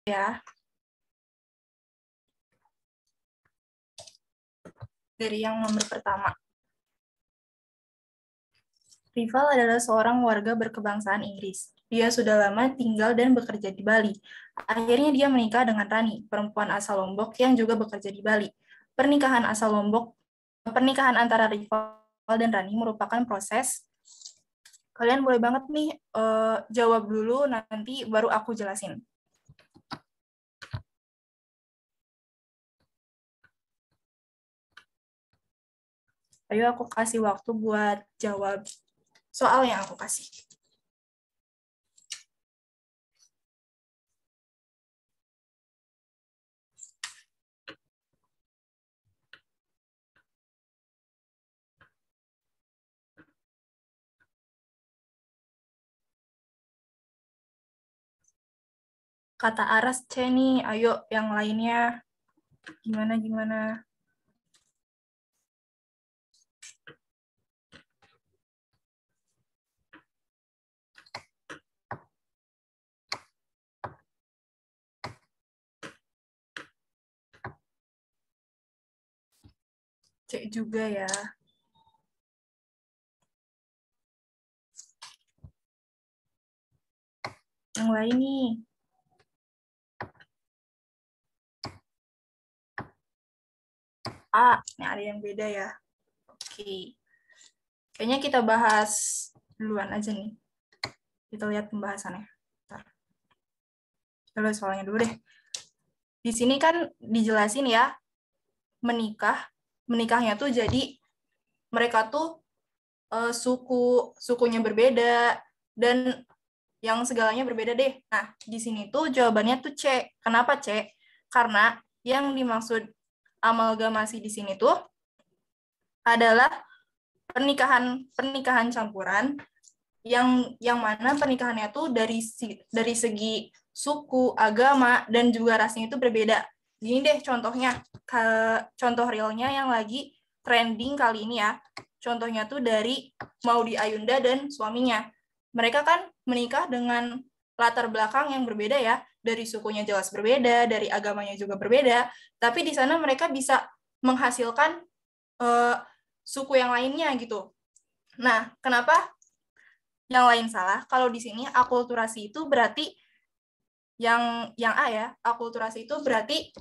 ya. Dari yang nomor pertama. Rival adalah seorang warga berkebangsaan Inggris. Dia sudah lama tinggal dan bekerja di Bali. Akhirnya dia menikah dengan Rani, perempuan asal Lombok yang juga bekerja di Bali. Pernikahan antara Rival dan Rani merupakan proses. Kalian boleh banget nih jawab dulu, nanti baru aku jelasin. Ayo aku kasih waktu buat jawab soal yang aku kasih. Kata Aras C nih, ayo yang lainnya. Gimana? Cek juga ya. Yang lain nih. Ini ada yang beda ya. Oke. Kayaknya kita bahas duluan aja nih. Kita lihat pembahasannya. Bentar. Kita lihat soalnya dulu deh. Di sini kan dijelasin ya, menikahnya tuh jadi mereka tuh sukunya berbeda dan yang segalanya berbeda deh. Nah, di sini tuh jawabannya tuh C. Kenapa C? Karena yang dimaksud amalgamasi di sini tuh adalah pernikahan campuran yang mana pernikahannya tuh dari segi suku, agama, dan juga rasnya itu berbeda. Gini deh contohnya, contoh realnya yang lagi trending kali ini ya. Contohnya tuh dari Maudy Ayunda dan suaminya. Mereka kan menikah dengan latar belakang yang berbeda ya, dari sukunya jelas berbeda, dari agamanya juga berbeda, tapi di sana mereka bisa menghasilkan suku yang lainnya gitu. Nah, kenapa yang lain salah? Kalau di sini akulturasi itu berarti yang A ya, akulturasi itu berarti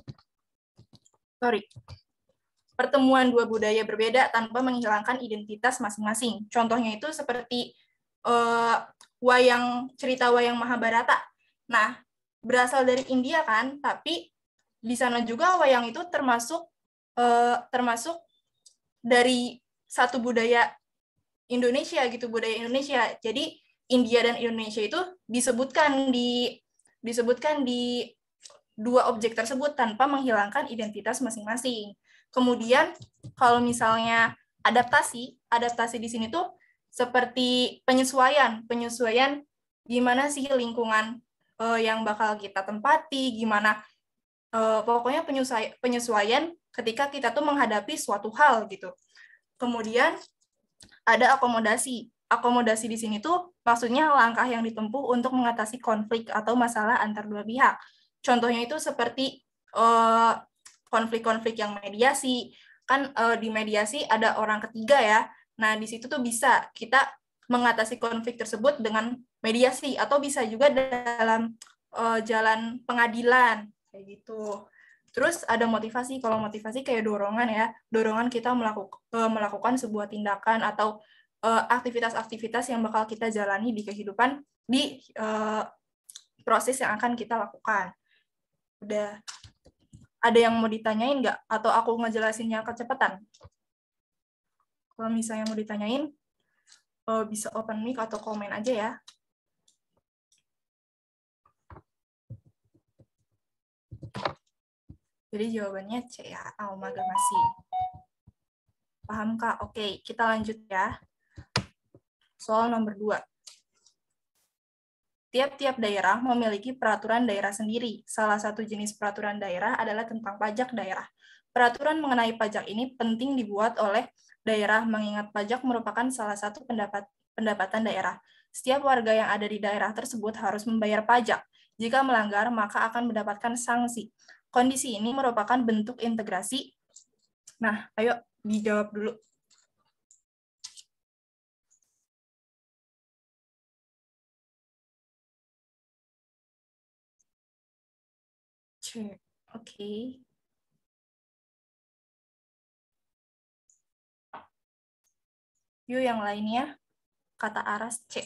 pertemuan dua budaya berbeda tanpa menghilangkan identitas masing-masing. Contohnya itu seperti cerita wayang Mahabharata. Nah, berasal dari India kan, tapi di sana juga wayang itu termasuk dari satu budaya Indonesia gitu, budaya Indonesia. Jadi India dan Indonesia itu disebutkan di dua objek tersebut tanpa menghilangkan identitas masing-masing. Kemudian kalau misalnya adaptasi di sini tuh seperti penyesuaian gimana sih lingkungan yang bakal kita tempati, gimana pokoknya penyesuaian ketika kita tuh menghadapi suatu hal gitu. Kemudian ada akomodasi. Akomodasi di sini tuh maksudnya langkah yang ditempuh untuk mengatasi konflik atau masalah antar dua pihak. Contohnya itu seperti konflik-konflik yang mediasi. Kan di mediasi ada orang ketiga ya. Nah, di situ tuh bisa kita mengatasi konflik tersebut dengan mediasi atau bisa juga dalam jalan pengadilan kayak gitu. Terus ada motivasi. Kalau motivasi kayak dorongan ya, dorongan kita melakukan sebuah tindakan atau aktivitas-aktivitas yang bakal kita jalani di kehidupan di proses yang akan kita lakukan. Udah ada yang mau ditanyain nggak? Atau aku ngejelasinnya kecepatan? Kalau misalnya mau ditanyain, bisa open mic atau komen aja ya. Jadi jawabannya C ya, amalgamasi. Paham Kak? Oke, kita lanjut ya. Soal nomor 2. Tiap-tiap daerah memiliki peraturan daerah sendiri. Salah satu jenis peraturan daerah adalah tentang pajak daerah. Peraturan mengenai pajak ini penting dibuat oleh daerah mengingat pajak merupakan salah satu pendapatan daerah. Setiap warga yang ada di daerah tersebut harus membayar pajak. Jika melanggar, maka akan mendapatkan sanksi. Kondisi ini merupakan bentuk integrasi. Nah, ayo dijawab dulu. C. Oke. Yuk yang lainnya. Kata Aras C.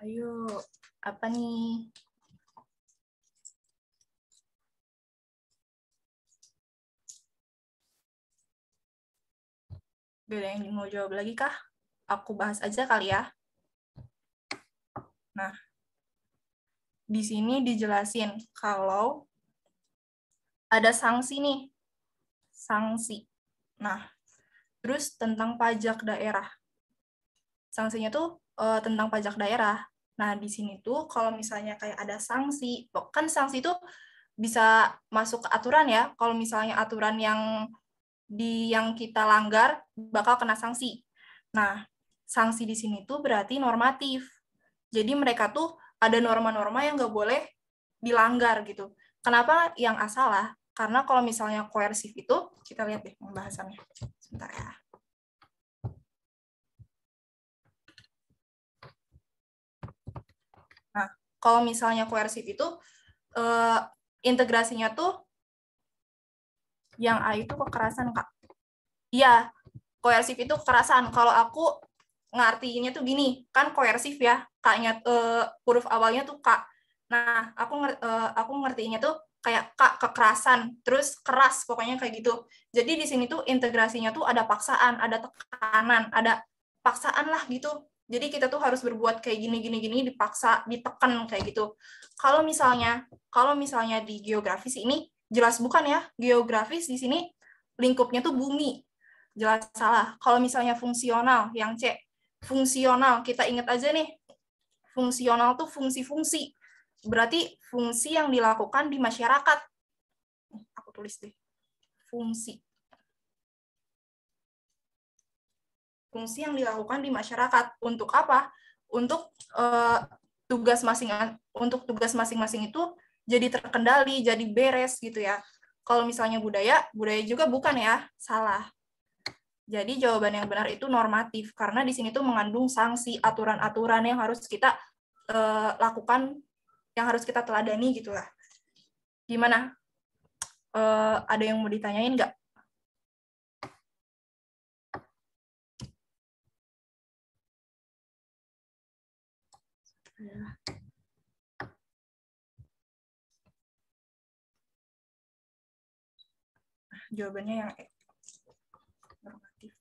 Ayo, apa nih? Gak ada yang mau jawab lagi kah? Aku bahas aja kali ya. Nah, di sini dijelasin kalau ada sanksi nih. Sanksi. Nah, terus tentang pajak daerah. Sanksinya tuh tentang pajak daerah. Nah, di sini tuh kalau misalnya kayak ada sanksi, kan sanksi itu bisa masuk ke aturan ya. Kalau misalnya aturan yang kita langgar bakal kena sanksi. Nah, sanksi di sini tuh berarti normatif. Jadi mereka tuh ada norma-norma yang nggak boleh dilanggar gitu. Kenapa yang salah? Karena kalau misalnya koersif itu, kita lihat deh pembahasannya. Sebentar ya. Nah, kalau misalnya koersif itu, integrasinya tuh yang A itu kekerasan, Kak. Iya, koersif itu kekerasan. Kalau aku ngartiinnya tuh gini, kan koersif ya, K-nya huruf awalnya tuh K. Nah, aku ngertiinnya tuh kayak K kekerasan, terus keras pokoknya kayak gitu. Jadi di sini tuh integrasinya tuh ada paksaan, ada tekanan, ada paksaan lah gitu. Jadi kita tuh harus berbuat kayak gini dipaksa, ditekan kayak gitu. Kalau misalnya di geografis ini jelas bukan ya. Geografis di sini lingkupnya tuh bumi. Jelas salah. Kalau misalnya fungsional yang C, fungsional kita ingat aja nih. Fungsional tuh fungsi-fungsi. Berarti fungsi yang dilakukan di masyarakat. Aku tulis deh. Fungsi. Fungsi yang dilakukan di masyarakat. Untuk apa? Untuk tugas masing-masing itu jadi terkendali, jadi beres gitu ya. Kalau misalnya budaya juga bukan ya, salah. Jadi jawaban yang benar itu normatif karena di sini tuh mengandung sanksi, aturan-aturan yang harus kita lakukan, yang harus kita teladani gitulah. Gimana? Ada yang mau ditanyain nggak? Jawabannya yang normatif.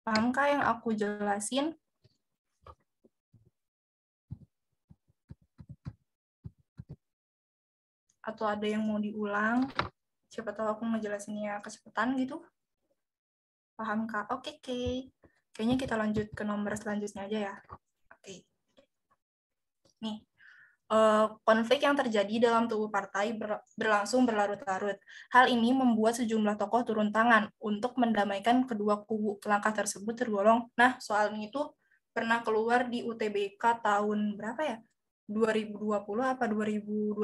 Pahamkah yang aku jelasin? Atau ada yang mau diulang? Siapa tahu aku ngejelasinnya kecepatan gitu. Paham Kak? Oke. Kayaknya kita lanjut ke nomor selanjutnya aja ya. Oke. Nih, konflik yang terjadi dalam tubuh partai berlangsung berlarut-larut. Hal ini membuat sejumlah tokoh turun tangan untuk mendamaikan kedua kubu. Langkah tersebut tergolong, nah soal ini tuh pernah keluar di UTBK tahun berapa ya? 2020 apa 2021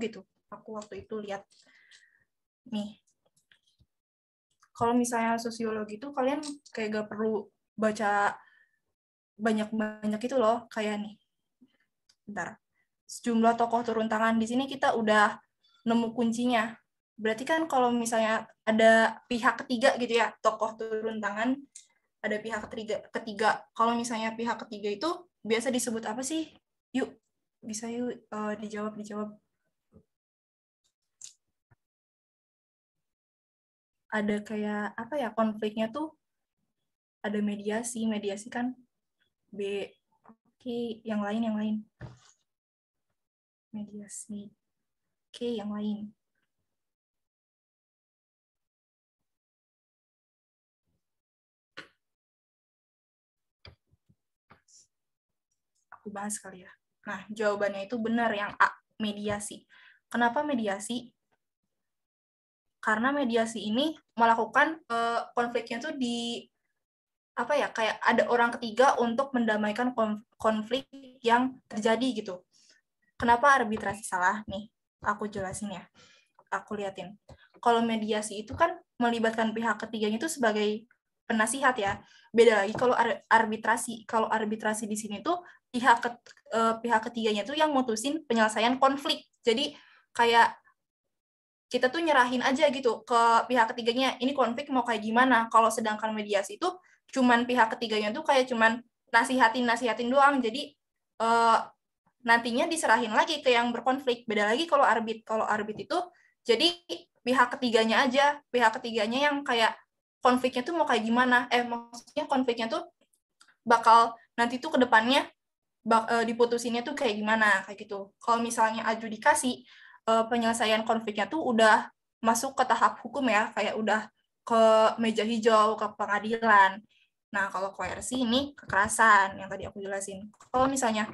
gitu. Aku waktu itu lihat. Nih, kalau misalnya sosiologi itu kalian kayak gak perlu baca banyak-banyak itu loh, kayak nih. Bentar. Sejumlah tokoh turun tangan di sini kita udah nemu kuncinya. Berarti kan kalau misalnya ada pihak ketiga gitu ya, tokoh turun tangan, ada pihak ketiga. Kalau misalnya pihak ketiga itu biasa disebut apa sih? Yuk, bisa yuk dijawab. Ada kayak apa ya, konfliknya tuh ada mediasi kan B. Oke, yang lain. Mediasi. Oke, yang lain. aku bahas kali ya. Nah, jawabannya itu benar yang A, mediasi. Kenapa mediasi? Karena mediasi ini melakukan konfliknya tuh di apa ya, kayak ada orang ketiga untuk mendamaikan konflik yang terjadi gitu. Kenapa arbitrasi salah? Nih, aku jelasin ya. Aku liatin. Kalau mediasi itu kan melibatkan pihak ketiganya itu sebagai penasihat ya. Beda lagi kalau arbitrasi. Kalau arbitrasi di sini tuh pihak ketiganya tuh yang mutusin penyelesaian konflik. Jadi kayak kita tuh nyerahin aja gitu ke pihak ketiganya, ini konflik mau kayak gimana. Kalau sedangkan mediasi itu cuman pihak ketiganya tuh kayak cuman nasihatin doang. Jadi nantinya diserahin lagi ke yang berkonflik. Beda lagi kalau arbit itu jadi pihak ketiganya yang kayak konfliknya tuh mau kayak gimana. Maksudnya konfliknya tuh bakal nanti tuh ke depannya diputusinnya tuh kayak gimana kayak gitu. Kalau misalnya adjudikasi penyelesaian konfliknya tuh udah masuk ke tahap hukum ya, kayak udah ke meja hijau, ke pengadilan. Nah, kalau koersi ini kekerasan yang tadi aku jelasin. Kalau misalnya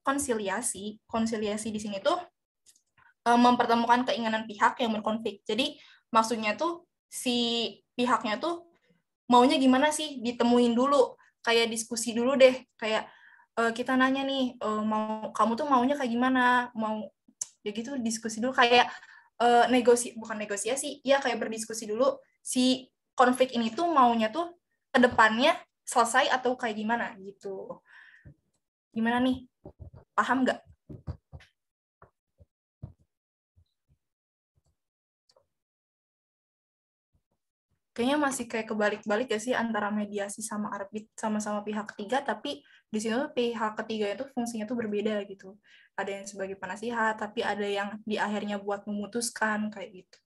konsiliasi di sini tuh mempertemukan keinginan pihak yang berkonflik. Jadi maksudnya tuh si pihaknya tuh maunya gimana sih, ditemuin dulu, kayak diskusi dulu deh, kayak kita nanya nih, kamu tuh maunya kayak gimana, mau ya gitu, diskusi dulu, kayak bukan negosiasi ya, kayak berdiskusi dulu si konflik ini tuh maunya tuh ke depannya selesai atau kayak gimana gitu. Gimana nih, paham nggak? Kayaknya masih kayak kebalik-balik ya sih antara mediasi sama arbit, sama-sama pihak ketiga, tapi di sini tuh pihak ketiga itu fungsinya tuh berbeda gitu. Ada yang sebagai penasihat, tapi ada yang di akhirnya buat memutuskan kayak gitu.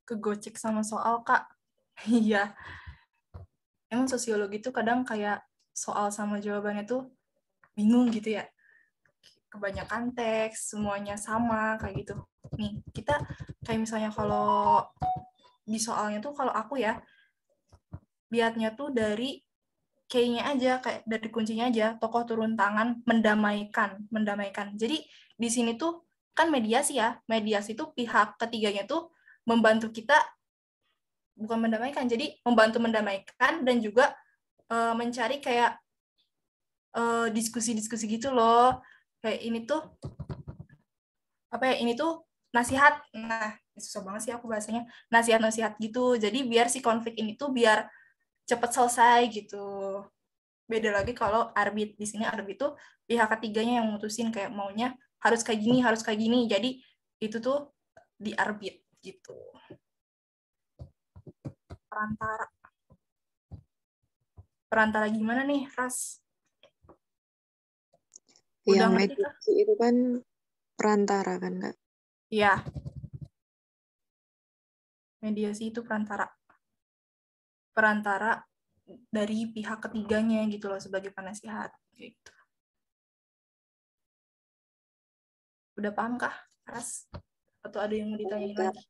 Kegocek sama soal, Kak. Iya, emang sosiologi tuh kadang kayak soal sama jawabannya tuh bingung gitu ya. Kebanyakan teks, semuanya sama kayak gitu. Nih, kita kayak misalnya kalau di soalnya tuh kalau aku ya, lihatnya tuh dari kayaknya aja, kayak dari kuncinya aja, tokoh turun tangan mendamaikan. Jadi di sini tuh kan mediasi tuh pihak ketiganya tuh membantu kita, bukan mendamaikan, jadi membantu mendamaikan dan juga mencari kayak diskusi-diskusi gitu loh. Kayak ini tuh apa ya, ini tuh nasihat. Nah, susah banget sih aku bahasanya. Nasihat-nasihat gitu. Jadi biar si konflik ini tuh biar cepat selesai gitu. Beda lagi kalau arbit. Di sini arbit tuh pihak ketiganya yang mutusin kayak maunya harus kayak gini, harus kayak gini. Jadi itu tuh di arbit gitu. Perantara. Perantara gimana nih, Ras? Udah Yang ngerti kah? mediasi itu kan perantara kan, Kak? Iya, mediasi itu perantara. Perantara dari pihak ketiganya gitu loh, sebagai penasihat gitu. Udah paham kah, Ras? Atau ada yang mau ditanyain Kak. lagi?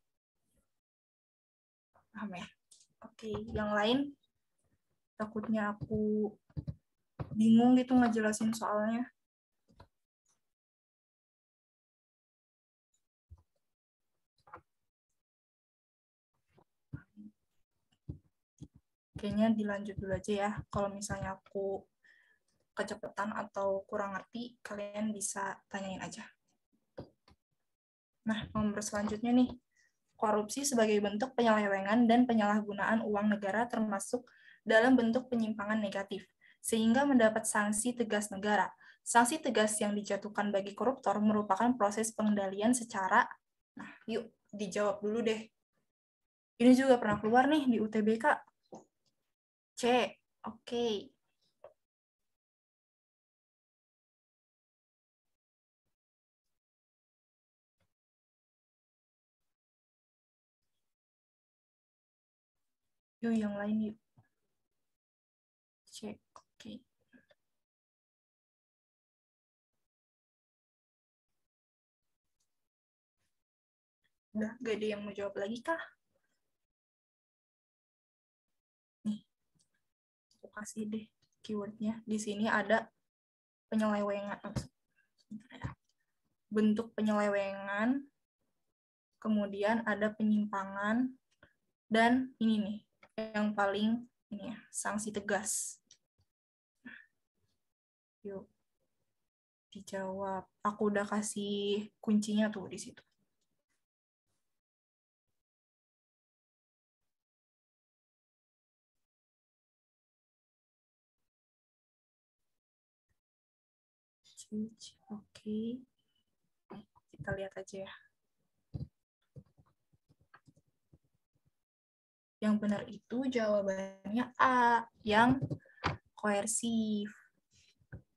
Paham ya? Oke, yang lain takutnya aku bingung gitu ngejelasin soalnya. Kayaknya dilanjut dulu aja ya. Kalau misalnya aku kecepatan atau kurang ngerti, kalian bisa tanyain aja. Nah, nomor selanjutnya nih, korupsi sebagai bentuk penyelewengan dan penyalahgunaan uang negara termasuk dalam bentuk penyimpangan negatif, sehingga mendapat sanksi tegas negara. Sanksi tegas yang dijatuhkan bagi koruptor merupakan proses pengendalian secara, nah yuk dijawab dulu deh. Ini juga pernah keluar nih di UTBK. C, oke. Yuk yang lain yuk. C, oke. Udah gak ada yang mau jawab lagi kah? kasih deh keywordnya. Di sini ada penyelewengan. Bentuk penyelewengan, kemudian ada penyimpangan, dan ini nih, yang paling ini ya, sanksi tegas. Yuk, dijawab. Aku udah kasih kuncinya tuh di situ. Oke. Kita lihat aja ya. Yang benar itu jawabannya A, yang koersif.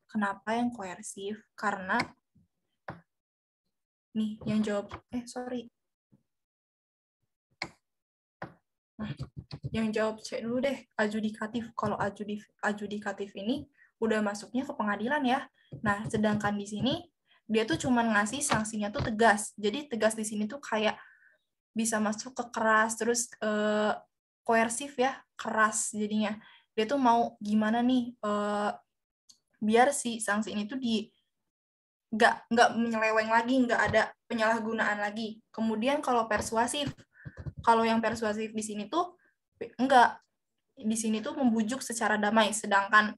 Kenapa yang koersif? Karena nih yang jawab, Nah, yang jawab C dulu deh, adjudikatif. Kalau adjudikatif ini udah masuknya ke pengadilan ya. Nah, sedangkan di sini dia tuh cuman ngasih sanksinya tuh tegas. Jadi tegas di sini tuh kayak bisa masuk ke keras, terus koersif ya, keras jadinya. Dia tuh mau gimana nih, biar si sanksi ini tuh nggak menyeleweng lagi, nggak ada penyalahgunaan lagi. Kemudian kalau yang persuasif di sini tuh enggak, di sini tuh membujuk secara damai, sedangkan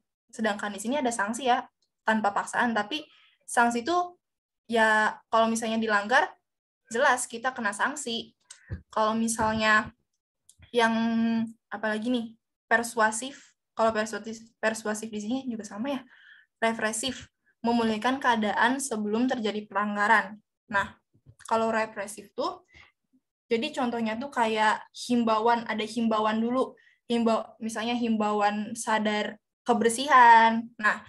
di sini ada sanksi ya, tanpa paksaan, tapi sanksi tuh ya kalau misalnya dilanggar jelas kita kena sanksi. Kalau misalnya yang apalagi nih, persuasif, kalau persuasif di sini juga sama ya, represif, memulihkan keadaan sebelum terjadi pelanggaran. Nah, kalau represif tuh jadi contohnya tuh kayak himbauan, ada himbauan dulu, misalnya himbauan sadar kebersihan. Nah,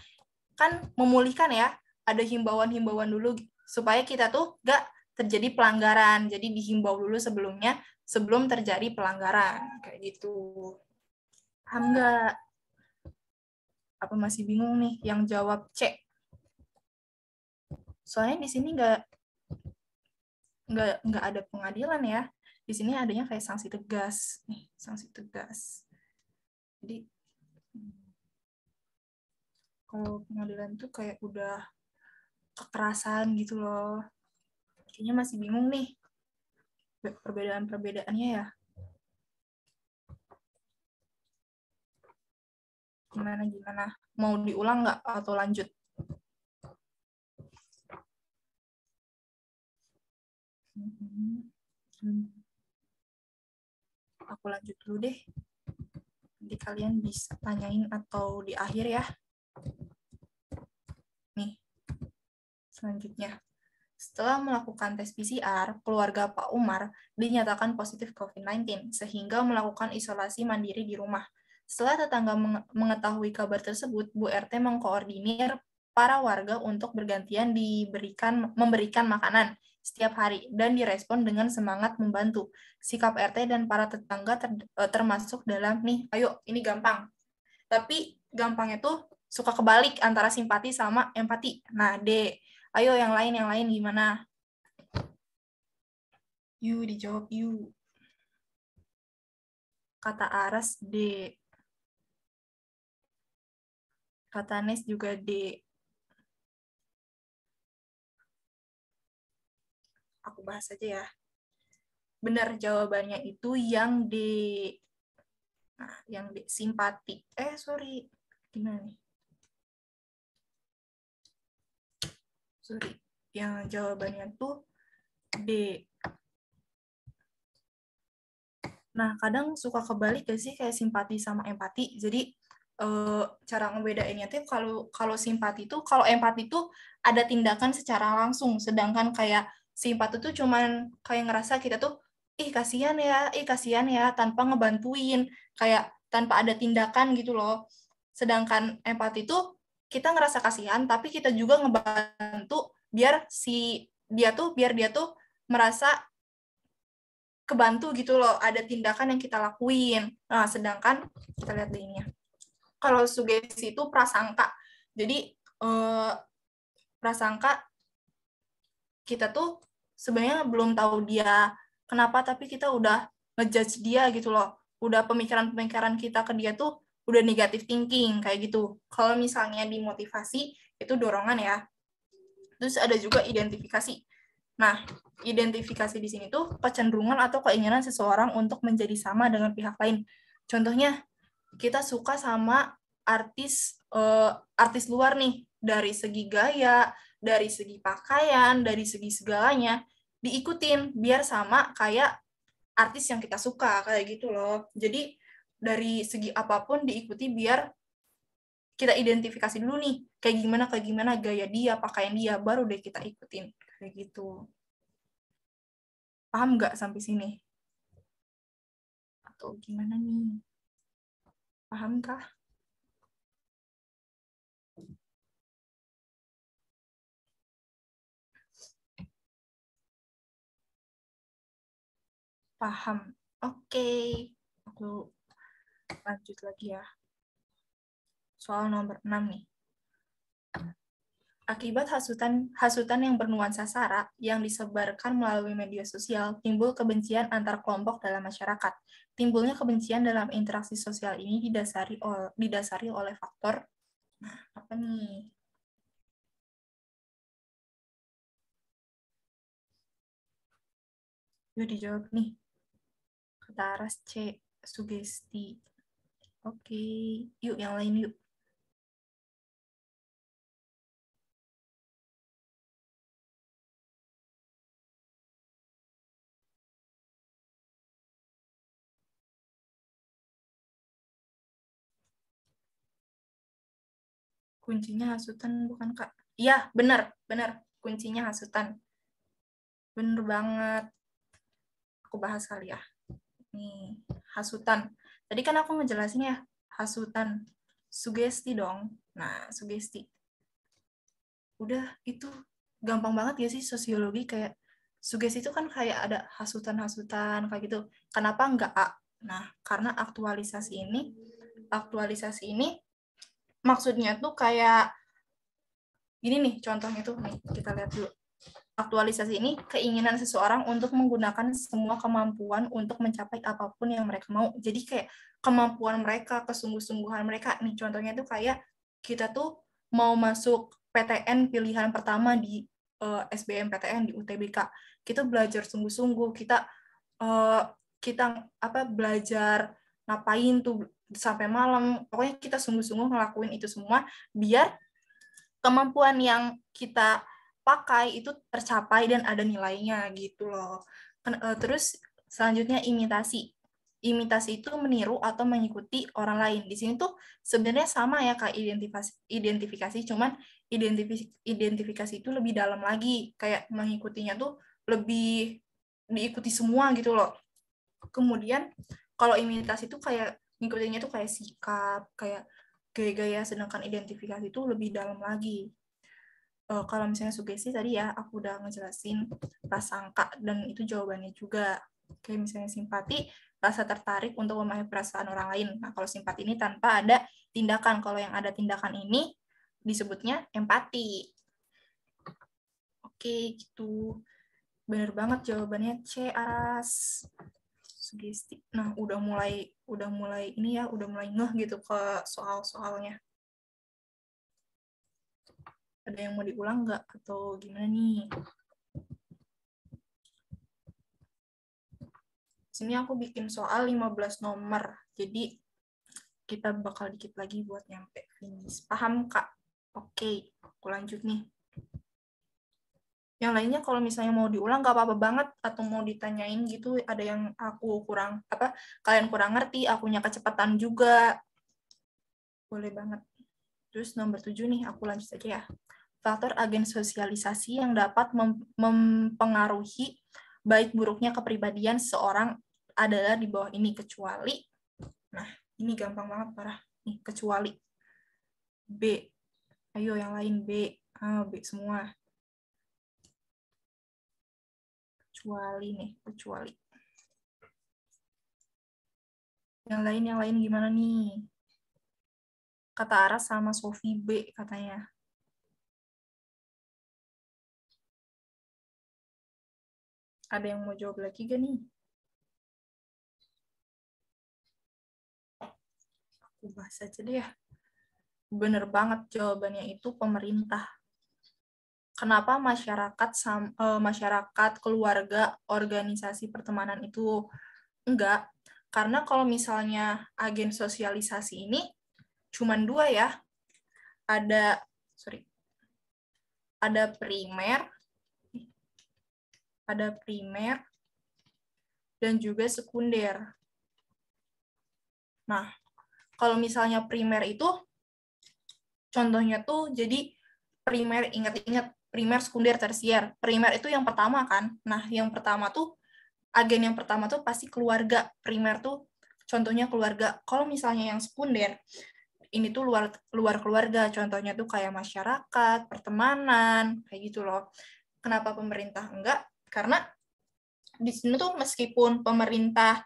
kan memulihkan ya, ada himbauan dulu supaya kita tuh gak terjadi pelanggaran. Jadi dihimbau dulu sebelum terjadi pelanggaran, kayak gitu. Paham nggak? Apa masih bingung nih yang jawab C? Soalnya di sini nggak ada pengadilan ya. Di sini adanya kayak sanksi tegas. Nih, sanksi tegas. Jadi kalau pengadilan tuh kayak udah kekerasan gitu loh. Kayaknya masih bingung nih perbedaan-perbedaannya ya. Gimana? Mau diulang nggak atau lanjut? Aku lanjut dulu deh. Nanti kalian bisa tanyain atau di akhir ya. Nih, selanjutnya. Setelah melakukan tes PCR, keluarga Pak Umar dinyatakan positif COVID-19, sehingga melakukan isolasi mandiri di rumah. Setelah tetangga mengetahui kabar tersebut, Bu RT mengkoordinir para warga untuk bergantian memberikan makanan setiap hari dan direspon dengan semangat membantu. Sikap RT dan para tetangga termasuk dalam, nih, ayo, ini gampang. Tapi gampangnya tuh suka kebalik antara simpati sama empati. Nah, D. Ayo yang lain gimana? Dijawab yuk. Kata Aras D. Kata Nes juga D. Aku bahas aja ya. Benar jawabannya itu yang D. Nah, yang D, simpati. Sorry. Gimana nih? Sorry. Yang jawabannya tuh D. Nah, kadang suka kebalik gak sih kayak simpati sama empati. Jadi cara ngebedainnya tuh kalau simpati tuh, kalau empati tuh ada tindakan secara langsung, sedangkan kayak simpati tuh cuman kayak ngerasa kita tuh kasihan ya tanpa ngebantuin, kayak tanpa ada tindakan gitu loh. Sedangkan empati tuh kita ngerasa kasihan tapi kita juga ngebantu biar dia tuh merasa kebantu gitu loh, ada tindakan yang kita lakuin. Nah, sedangkan kita lihat deh ini ya. Kalau sugesti itu prasangka. Jadi prasangka kita tuh sebenarnya belum tahu dia kenapa, tapi kita udah ngejudge dia gitu loh. Udah pemikiran kita ke dia tuh udah negative thinking kayak gitu. Kalau misalnya di motivasi itu dorongan ya. Terus ada juga identifikasi. Nah, identifikasi di sini tuh kecenderungan atau keinginan seseorang untuk menjadi sama dengan pihak lain. Contohnya, kita suka sama artis luar nih, dari segi gaya, dari segi pakaian, dari segi segalanya, diikutin biar sama kayak artis yang kita suka, kayak gitu loh. Jadi dari segi apapun diikuti biar kita identifikasi dulu nih, kayak gimana gaya dia, pakaian dia, baru deh kita ikutin, kayak gitu. Paham nggak sampai sini? Atau gimana nih? Paham kah? Paham. Oke. Aku lanjut lagi ya. Soal nomor 6 nih. Akibat hasutan yang bernuansa sara yang disebarkan melalui media sosial, timbul kebencian antar kelompok dalam masyarakat. Timbulnya kebencian dalam interaksi sosial ini didasari oleh faktor, nah, apa nih? Yuk dijawab nih. Kata Aras C, sugesti. Oke, yuk yang lain yuk. Kuncinya hasutan bukan Kak? Iya, benar. Kuncinya hasutan. Bener banget. Aku bahas kali ya. Nih, hasutan. Tadi kan aku ngejelasin ya, hasutan. Sugesti dong. Nah, sugesti. Udah, itu gampang banget ya sih sosiologi, kayak sugesti itu kan kayak ada hasutan-hasutan kayak gitu. Kenapa enggak A? Nah, karena aktualisasi ini maksudnya tuh kayak gini nih, contohnya tuh nih, kita lihat dulu. Aktualisasi ini keinginan seseorang untuk menggunakan semua kemampuan untuk mencapai apapun yang mereka mau. Jadi kayak kemampuan mereka, kesungguh-sungguhan mereka. Nih contohnya tuh kayak kita tuh mau masuk PTN pilihan pertama di SBMPTN di UTBK. Kita belajar sungguh-sungguh, uh, kita belajar ngapain tuh sampai malam. Pokoknya kita sungguh-sungguh ngelakuin itu semua biar kemampuan yang kita pakai itu tercapai dan ada nilainya gitu loh. Terus selanjutnya imitasi. Imitasi itu meniru atau mengikuti orang lain. Di sini tuh sebenarnya sama ya kayak identifikasi, cuman identifikasi itu lebih dalam lagi. Kayak mengikutinya tuh lebih diikuti semua gitu loh. Kemudian kalau imitasi itu kayak ngikutinnya tuh kayak sikap, kayak gaya-gaya, sedangkan identifikasi itu lebih dalam lagi. Kalau misalnya sugesti tadi ya, aku udah ngejelasin prasangka, dan itu jawabannya juga. Kayak misalnya simpati, rasa tertarik untuk memahami perasaan orang lain. Nah, kalau simpati ini tanpa ada tindakan. Kalau yang ada tindakan ini disebutnya empati. Oke, gitu. Bener banget jawabannya C, Aras. Sugesti. Nah, udah mulai ini ya, udah mulai ngeh gitu ke soal-soalnya. Ada yang mau diulang nggak? Atau gimana nih? Sini aku bikin soal 15 nomor. Jadi kita bakal dikit lagi buat nyampe finish. Paham, Kak? Oke, aku lanjut nih. Yang lainnya kalau misalnya mau diulang nggak apa-apa banget, atau mau ditanyain gitu, ada yang aku kalian kurang ngerti, akunya kecepatan juga. Boleh banget. Terus nomor 7 nih, aku lanjut aja ya. Faktor agen sosialisasi yang dapat mempengaruhi baik buruknya kepribadian seseorang adalah di bawah ini, kecuali, nah ini gampang banget parah nih, kecuali B. Ayo yang lain B. B semua. Kecuali. Yang lain gimana nih? Kata Aras sama Sofi B katanya. Ada yang mau jawab lagi gak nih? Aku bahas aja deh ya. Bener banget jawabannya itu pemerintah. Kenapa masyarakat, keluarga, organisasi pertemanan itu enggak? Karena kalau misalnya agen sosialisasi ini cuman 2 ya. Ada primer dan juga sekunder. Nah, kalau misalnya primer itu contohnya tuh jadi primer, ingat-ingat primer, sekunder, tersier. Primer itu yang pertama kan. Nah, yang pertama tuh agen yang pertama tuh pasti keluarga. Primer tuh contohnya keluarga. Kalau misalnya yang sekunder ini tuh luar keluarga, contohnya tuh kayak masyarakat, pertemanan, kayak gitu loh. Kenapa pemerintah enggak? Karena di sini tuh meskipun pemerintah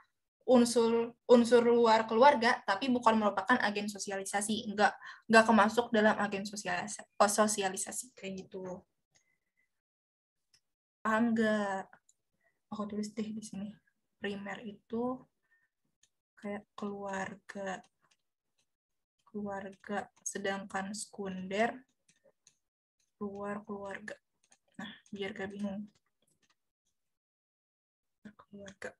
unsur luar keluarga, tapi bukan merupakan agen sosialisasi, enggak kemasuk dalam agen sosialisasi kayak gitu. Paham enggak? Aku tulis deh di sini. Primer itu kayak keluarga, sedangkan sekunder luar keluarga. Nah, biar gak bingung. Keluarga.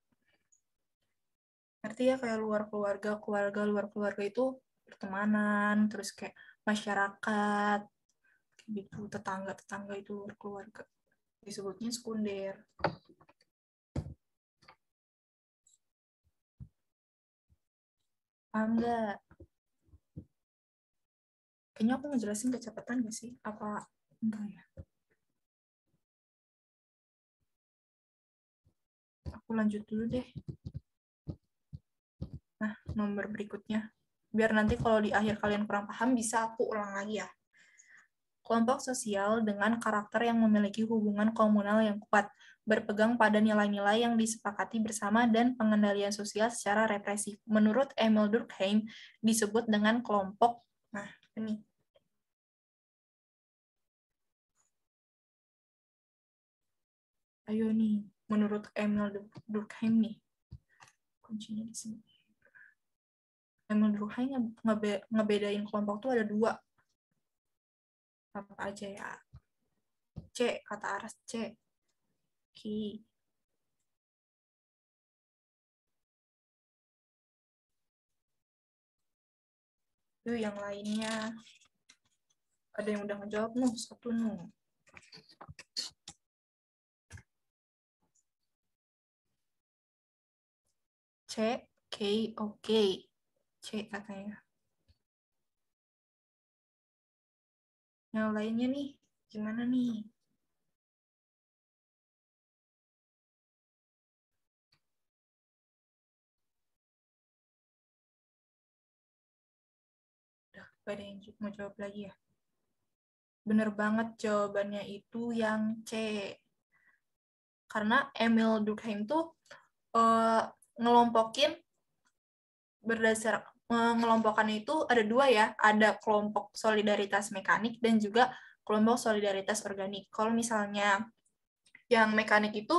Ngerti ya, kayak luar keluarga itu pertemanan, terus kayak masyarakat, gitu, tetangga itu luar keluarga. Disebutnya sekunder. Paham nggak? Kayaknya aku ngejelasin kecepatan nggak sih? Apa enggak ya? Aku lanjut dulu deh. Nah, nomor berikutnya. Biar nanti kalau di akhir kalian kurang paham, bisa aku ulang lagi ya. Kelompok sosial dengan karakter yang memiliki hubungan komunal yang kuat, berpegang pada nilai-nilai yang disepakati bersama dan pengendalian sosial secara represif. Menurut Emil Durkheim, disebut dengan kelompok. Nah, ini. Ayo nih, menurut Emil Durkheim nih. Kuncinya di sini. Emil Durkheim ngebedain kelompok tuh ada 2. Apa aja ya? C, kata Aras C. Oke. Itu yang lainnya. Ada yang udah ngejawab nuh, 1 nuh. C, K, oke. C katanya. Yang lainnya nih, gimana nih? Udah, gak ada yang mau jawab lagi ya? Bener banget jawabannya itu yang C. Karena Emil Durkheim tuh ngelompokin berdasar ngelompokannya itu ada 2 ya, ada kelompok solidaritas mekanik dan juga kelompok solidaritas organik. Kalau misalnya yang mekanik itu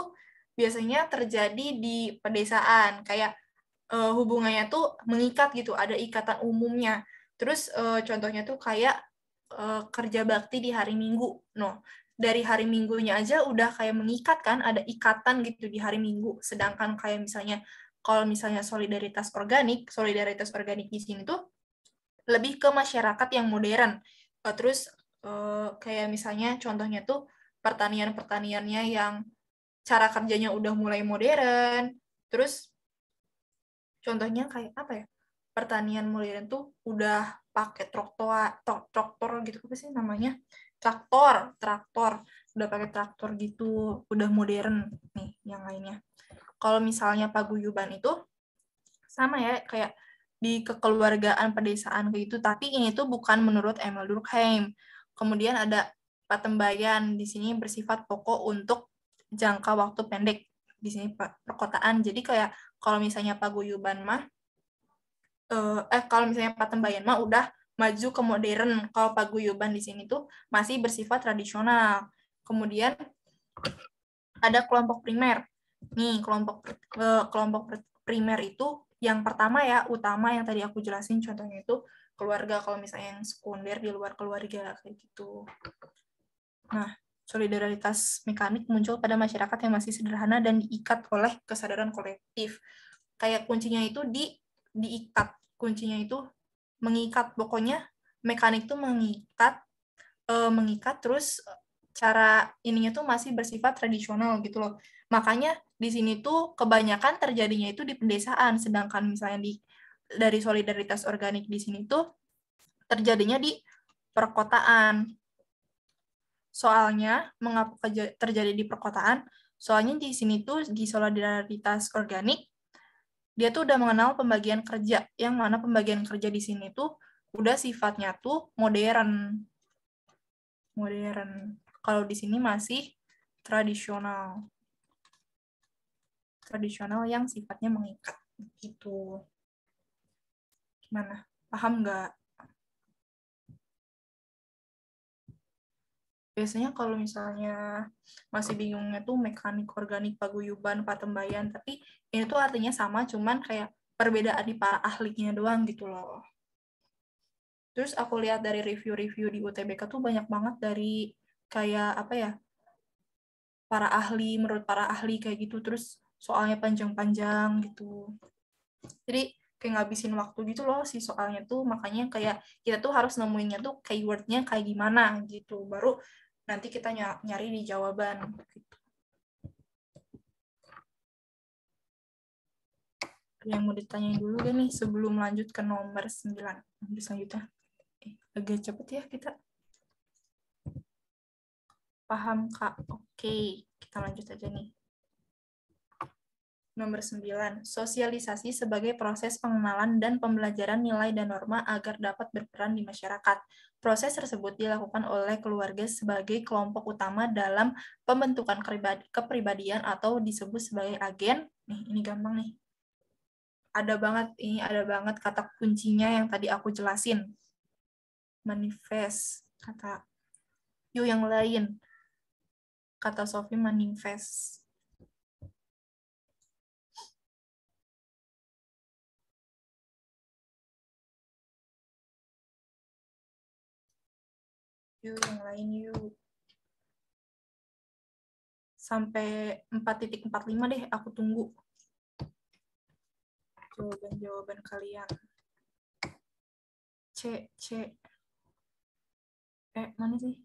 biasanya terjadi di pedesaan, kayak hubungannya tuh mengikat gitu, ada ikatan umumnya. Terus contohnya tuh kayak kerja bakti di hari Minggu. No, dari hari Minggunya aja udah kayak mengikat kan, ada ikatan gitu di hari Minggu. Sedangkan kayak misalnya kalau misalnya solidaritas organik di sini tuh lebih ke masyarakat yang modern. Terus kayak misalnya contohnya tuh pertaniannya yang cara kerjanya udah mulai modern. Terus contohnya kayak apa ya? Pertanian modern tuh udah pakai traktor gitu, apa sih namanya? Traktor. Udah pakai traktor gitu, udah modern nih yang lainnya. Kalau misalnya paguyuban itu sama ya, kayak di kekeluargaan pedesaan kayak gitu, tapi ini tuh bukan menurut Emil Durkheim. Kemudian ada patembayan, di sini bersifat pokok untuk jangka waktu pendek. Di sini perkotaan. Jadi kayak kalau misalnya paguyuban mah kalau misalnya patembayan mah udah maju ke modern. Kalau paguyuban di sini tuh masih bersifat tradisional. Kemudian ada kelompok primer. Nih, kelompok primer itu Yang pertama ya, utama yang tadi aku jelasin, contohnya itu keluarga. Kalau misalnya yang sekunder di luar keluarga, kayak gitu. Nah, solidaritas mekanik muncul pada masyarakat yang masih sederhana dan diikat oleh kesadaran kolektif. Kayak kuncinya itu diikat. Kuncinya itu mengikat. Pokoknya mekanik tuh mengikat terus cara ininya tuh masih bersifat tradisional gitu loh. Makanya di sini tuh kebanyakan terjadinya itu di pedesaan, sedangkan misalnya dari solidaritas organik di sini tuh terjadinya di perkotaan. Soalnya mengapa terjadi di perkotaan? Soalnya di sini tuh di solidaritas organik dia tuh udah mengenal pembagian kerja, yang mana pembagian kerja di sini tuh udah sifatnya tuh modern. Kalau di sini masih tradisional. Tradisional yang sifatnya mengikat. Gitu. Gimana? Paham nggak? Biasanya kalau misalnya masih bingungnya tuh mekanik, organik, paguyuban, patembayan, tapi ini tuh artinya sama, cuman kayak perbedaan di para ahlinya doang gitu loh. Terus aku lihat dari review-review di UTBK tuh banyak banget dari kayak apa ya, menurut para ahli kayak gitu, terus soalnya panjang-panjang gitu. Jadi kayak ngabisin waktu gitu loh si soalnya tuh, makanya kayak kita tuh harus nemuinnya tuh keywordnya kayak gimana gitu, baru nanti kita nyari di jawaban gitu. Yang mau ditanyain dulu deh nih sebelum lanjut ke nomor 9. Selanjutnya. Agak cepet ya kita. Paham, Kak? Oke, kita lanjut aja nih. Nomor 9, sosialisasi sebagai proses pengenalan dan pembelajaran nilai dan norma agar dapat berperan di masyarakat. Proses tersebut dilakukan oleh keluarga sebagai kelompok utama dalam pembentukan kepribadian atau disebut sebagai agen. Nih, ini gampang nih. Ada banget kata kuncinya yang tadi aku jelasin. Manifest, kata yang lain. Kata Sophie manifest. Yang lain yuk. Sampai 4.45 deh, aku tunggu jawaban-jawaban kalian. C. Mana sih?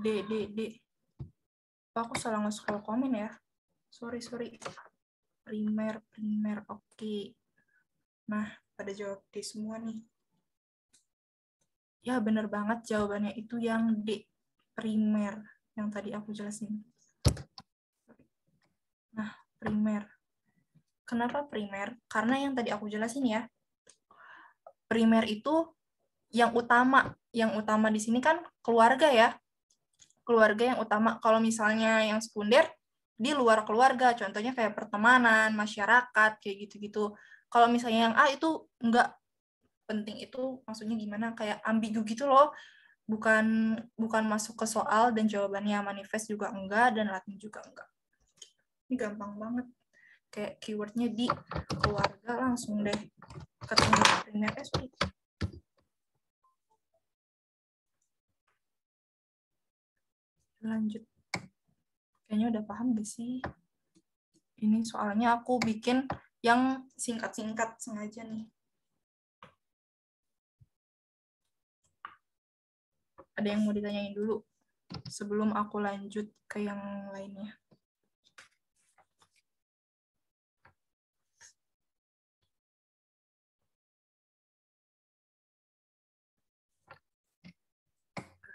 D. Oh, aku salah nge-scroll komen ya. Sorry. Primer, oke. Nah, pada jawab D semua nih. Ya, bener banget jawabannya itu yang D. Primer, yang tadi aku jelasin. Nah, primer. Kenapa primer? Karena yang tadi aku jelasin ya, primer itu yang utama. Yang utama di sini kan keluarga ya. Keluarga yang utama. Kalau misalnya yang sekunder, di luar keluarga. Contohnya kayak pertemanan, masyarakat, kayak gitu-gitu. Kalau misalnya yang A itu enggak penting, itu maksudnya gimana? Kayak ambigu gitu loh. Bukan masuk ke soal dan jawabannya manifest juga enggak dan Latin juga enggak. Ini gampang banget. Kayak keywordnya di keluarga langsung deh ketemu primer. Lanjut. Kayaknya udah paham gak sih? Ini soalnya aku bikin yang singkat-singkat sengaja nih. Ada yang mau ditanyain dulu sebelum aku lanjut ke yang lainnya?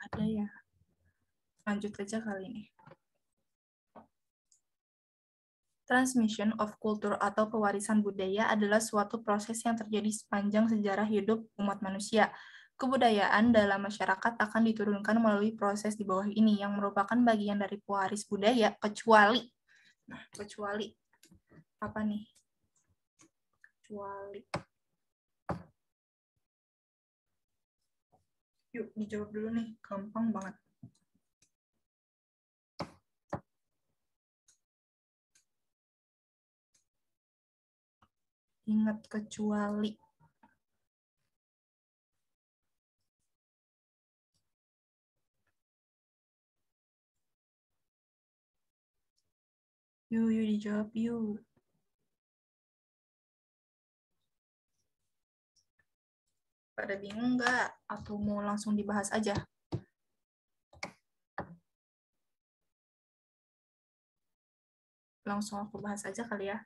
Ada ya. Lanjut aja kali ini. Transmission of culture atau pewarisan budaya adalah suatu proses yang terjadi sepanjang sejarah hidup umat manusia. Kebudayaan dalam masyarakat akan diturunkan melalui proses di bawah ini yang merupakan bagian dari pewaris budaya kecuali apa nih? Kecuali. Yuk dijawab dulu nih, gampang banget. Ingat kecuali. Yuk dijawab yuk. Pada bingung nggak? Atau mau langsung dibahas aja? Langsung aku bahas aja kali ya.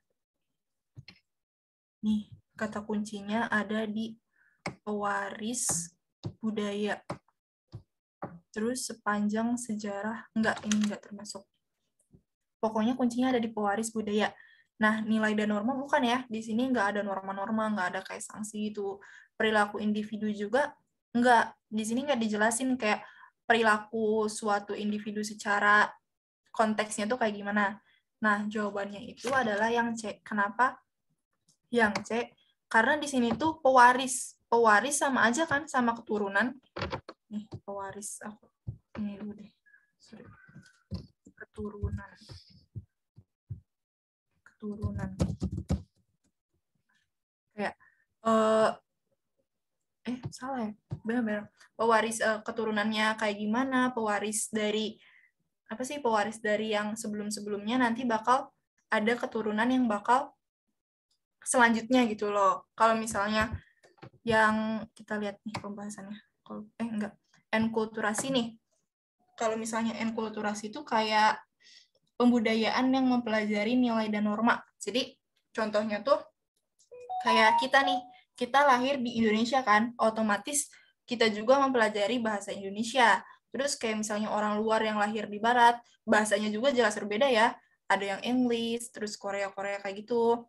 Nih, kata kuncinya ada di pewaris budaya. Terus sepanjang sejarah, ini enggak termasuk. Pokoknya kuncinya ada di pewaris budaya. Nah, nilai dan norma bukan ya. Di sini nggak ada norma-norma, nggak ada kayak sanksi itu. Perilaku individu juga nggak. Di sini nggak dijelasin kayak perilaku suatu individu secara konteksnya tuh kayak gimana. Nah, jawabannya itu adalah yang C. Kenapa? Yang C, karena di sini tuh pewaris. Pewaris sama aja kan, sama keturunan. Nih, pewaris. Aku ini dulu deh. Sorry. Keturunan. Kayak salah ya? Benar-benar. Pewaris keturunannya kayak gimana? Pewaris dari pewaris dari yang sebelum-sebelumnya nanti bakal ada keturunan yang bakal selanjutnya gitu loh. Kalau misalnya yang kita lihat nih pembahasannya. Enkulturasi nih. Kalau misalnya enkulturasi itu kayak pembudayaan yang mempelajari nilai dan norma. Jadi contohnya tuh kayak kita nih, kita lahir di Indonesia kan, otomatis kita juga mempelajari bahasa Indonesia. Terus kayak misalnya orang luar yang lahir di Barat, bahasanya juga jelas berbeda ya. Ada yang English, terus Korea-Korea kayak gitu.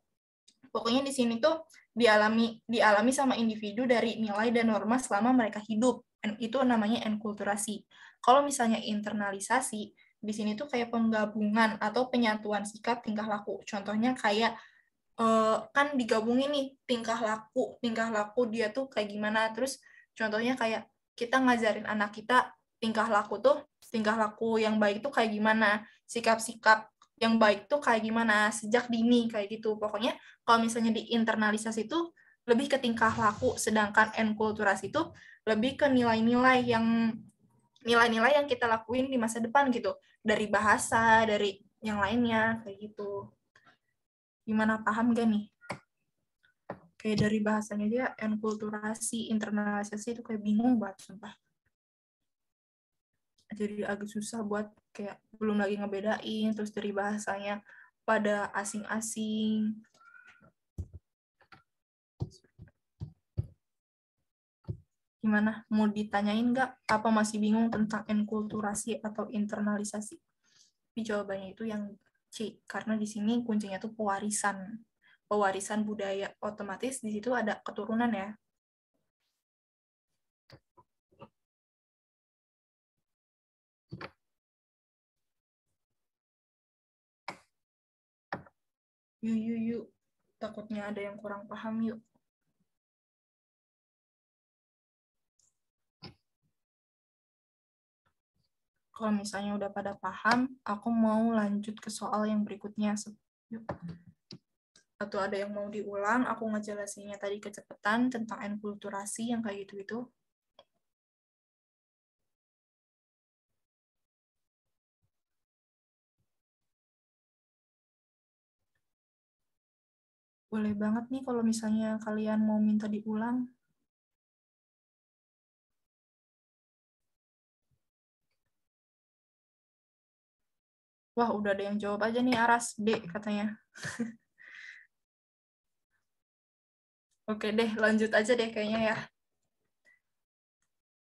Pokoknya di sini tuh dialami sama individu dari nilai dan norma selama mereka hidup. Itu namanya enkulturasi. Kalau misalnya internalisasi, di sini tuh kayak penggabungan atau penyatuan sikap tingkah laku. Contohnya kayak kan digabungin nih tingkah laku dia tuh kayak gimana. Terus contohnya kayak kita ngajarin anak kita tingkah laku yang baik tuh kayak gimana, sikap-sikap yang baik tuh kayak gimana sejak dini kayak gitu. Pokoknya kalau misalnya di internalisasi itu lebih ke tingkah laku, sedangkan enkulturasi itu lebih ke nilai-nilai yang kita lakuin di masa depan gitu, dari bahasa, dari yang lainnya kayak gitu. Gimana, paham gak nih? Kayak dari bahasanya aja enkulturasi, internalisasi itu kayak bingung banget sumpah. Jadi agak susah buat kayak belum lagi ngebedain, terus dari bahasanya pada asing-asing. Gimana? Mau ditanyain nggak? Apa masih bingung tentang enkulturasi atau internalisasi? Tapi jawabannya itu yang C, karena di sini kuncinya tuh pewarisan. Pewarisan budaya. Otomatis di situ ada keturunan ya. Yuk. Takutnya ada yang kurang paham, yuk. Kalau misalnya udah pada paham, aku mau lanjut ke soal yang berikutnya. Yuk. Atau ada yang mau diulang, aku ngejelasinnya tadi kecepatan tentang enkulturasi yang kayak gitu-gitu. Boleh banget nih kalau misalnya kalian mau minta diulang. Wah, udah ada yang jawab aja nih, Aras. D katanya. Oke deh, lanjut aja deh kayaknya ya.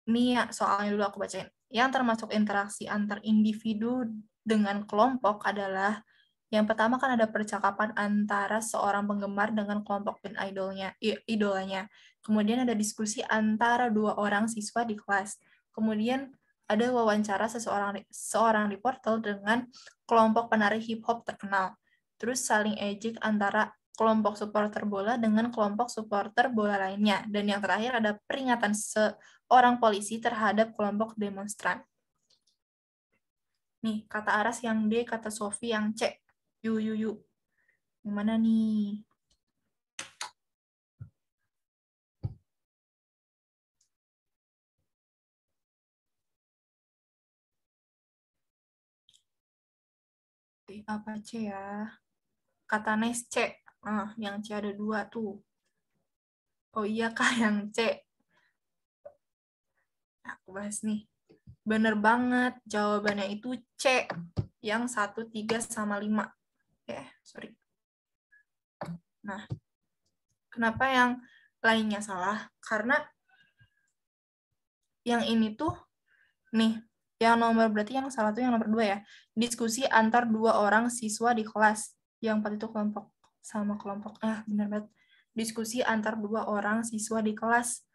Ini ya, soalnya dulu aku bacain. Yang termasuk interaksi antar individu dengan kelompok adalah yang pertama kan ada percakapan antara seorang penggemar dengan kelompok band idolanya. Kemudian ada diskusi antara dua orang siswa di kelas. Kemudian ada wawancara seorang reporter dengan kelompok penari hip hop terkenal. Terus saling ejek antara kelompok supporter bola dengan kelompok supporter bola lainnya. Dan yang terakhir ada peringatan seorang polisi terhadap kelompok demonstran. Nih, kata Aras yang D, kata Sofi yang C. Yuk. Gimana nih? apa C ya? Katanes C. Yang C ada 2 tuh. Oh iya kah yang C? Aku bahas nih. Bener banget. Jawabannya itu C. Yang 1, 3, sama 5. Sorry. Nah, kenapa yang lainnya salah? Karena yang ini tuh, nih, yang nomor berarti yang salah tuh yang nomor 2 ya. Diskusi antar 2 orang siswa di kelas. Yang 4 itu kelompok sama kelompok. Bener banget. Diskusi antar 2 orang siswa di kelas.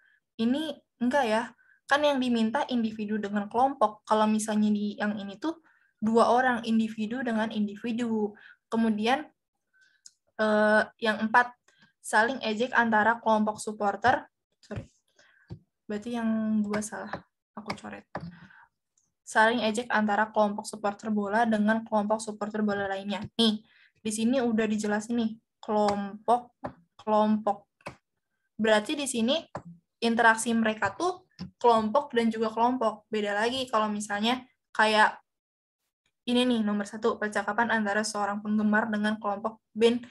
Ini enggak ya. Kan yang diminta individu dengan kelompok. Kalau misalnya di yang ini tuh 2 orang individu dengan individu. Kemudian yang 4, saling ejek antara kelompok supporter. Sorry. Berarti yang 2 salah. Aku coret. Saling ejek antara kelompok supporter bola dengan kelompok supporter bola lainnya. Nih, di sini udah dijelasin nih, kelompok. Berarti di sini interaksi mereka tuh kelompok dan juga kelompok. Beda lagi kalau misalnya kayak ini nih, nomor 1, percakapan antara seorang penggemar dengan kelompok band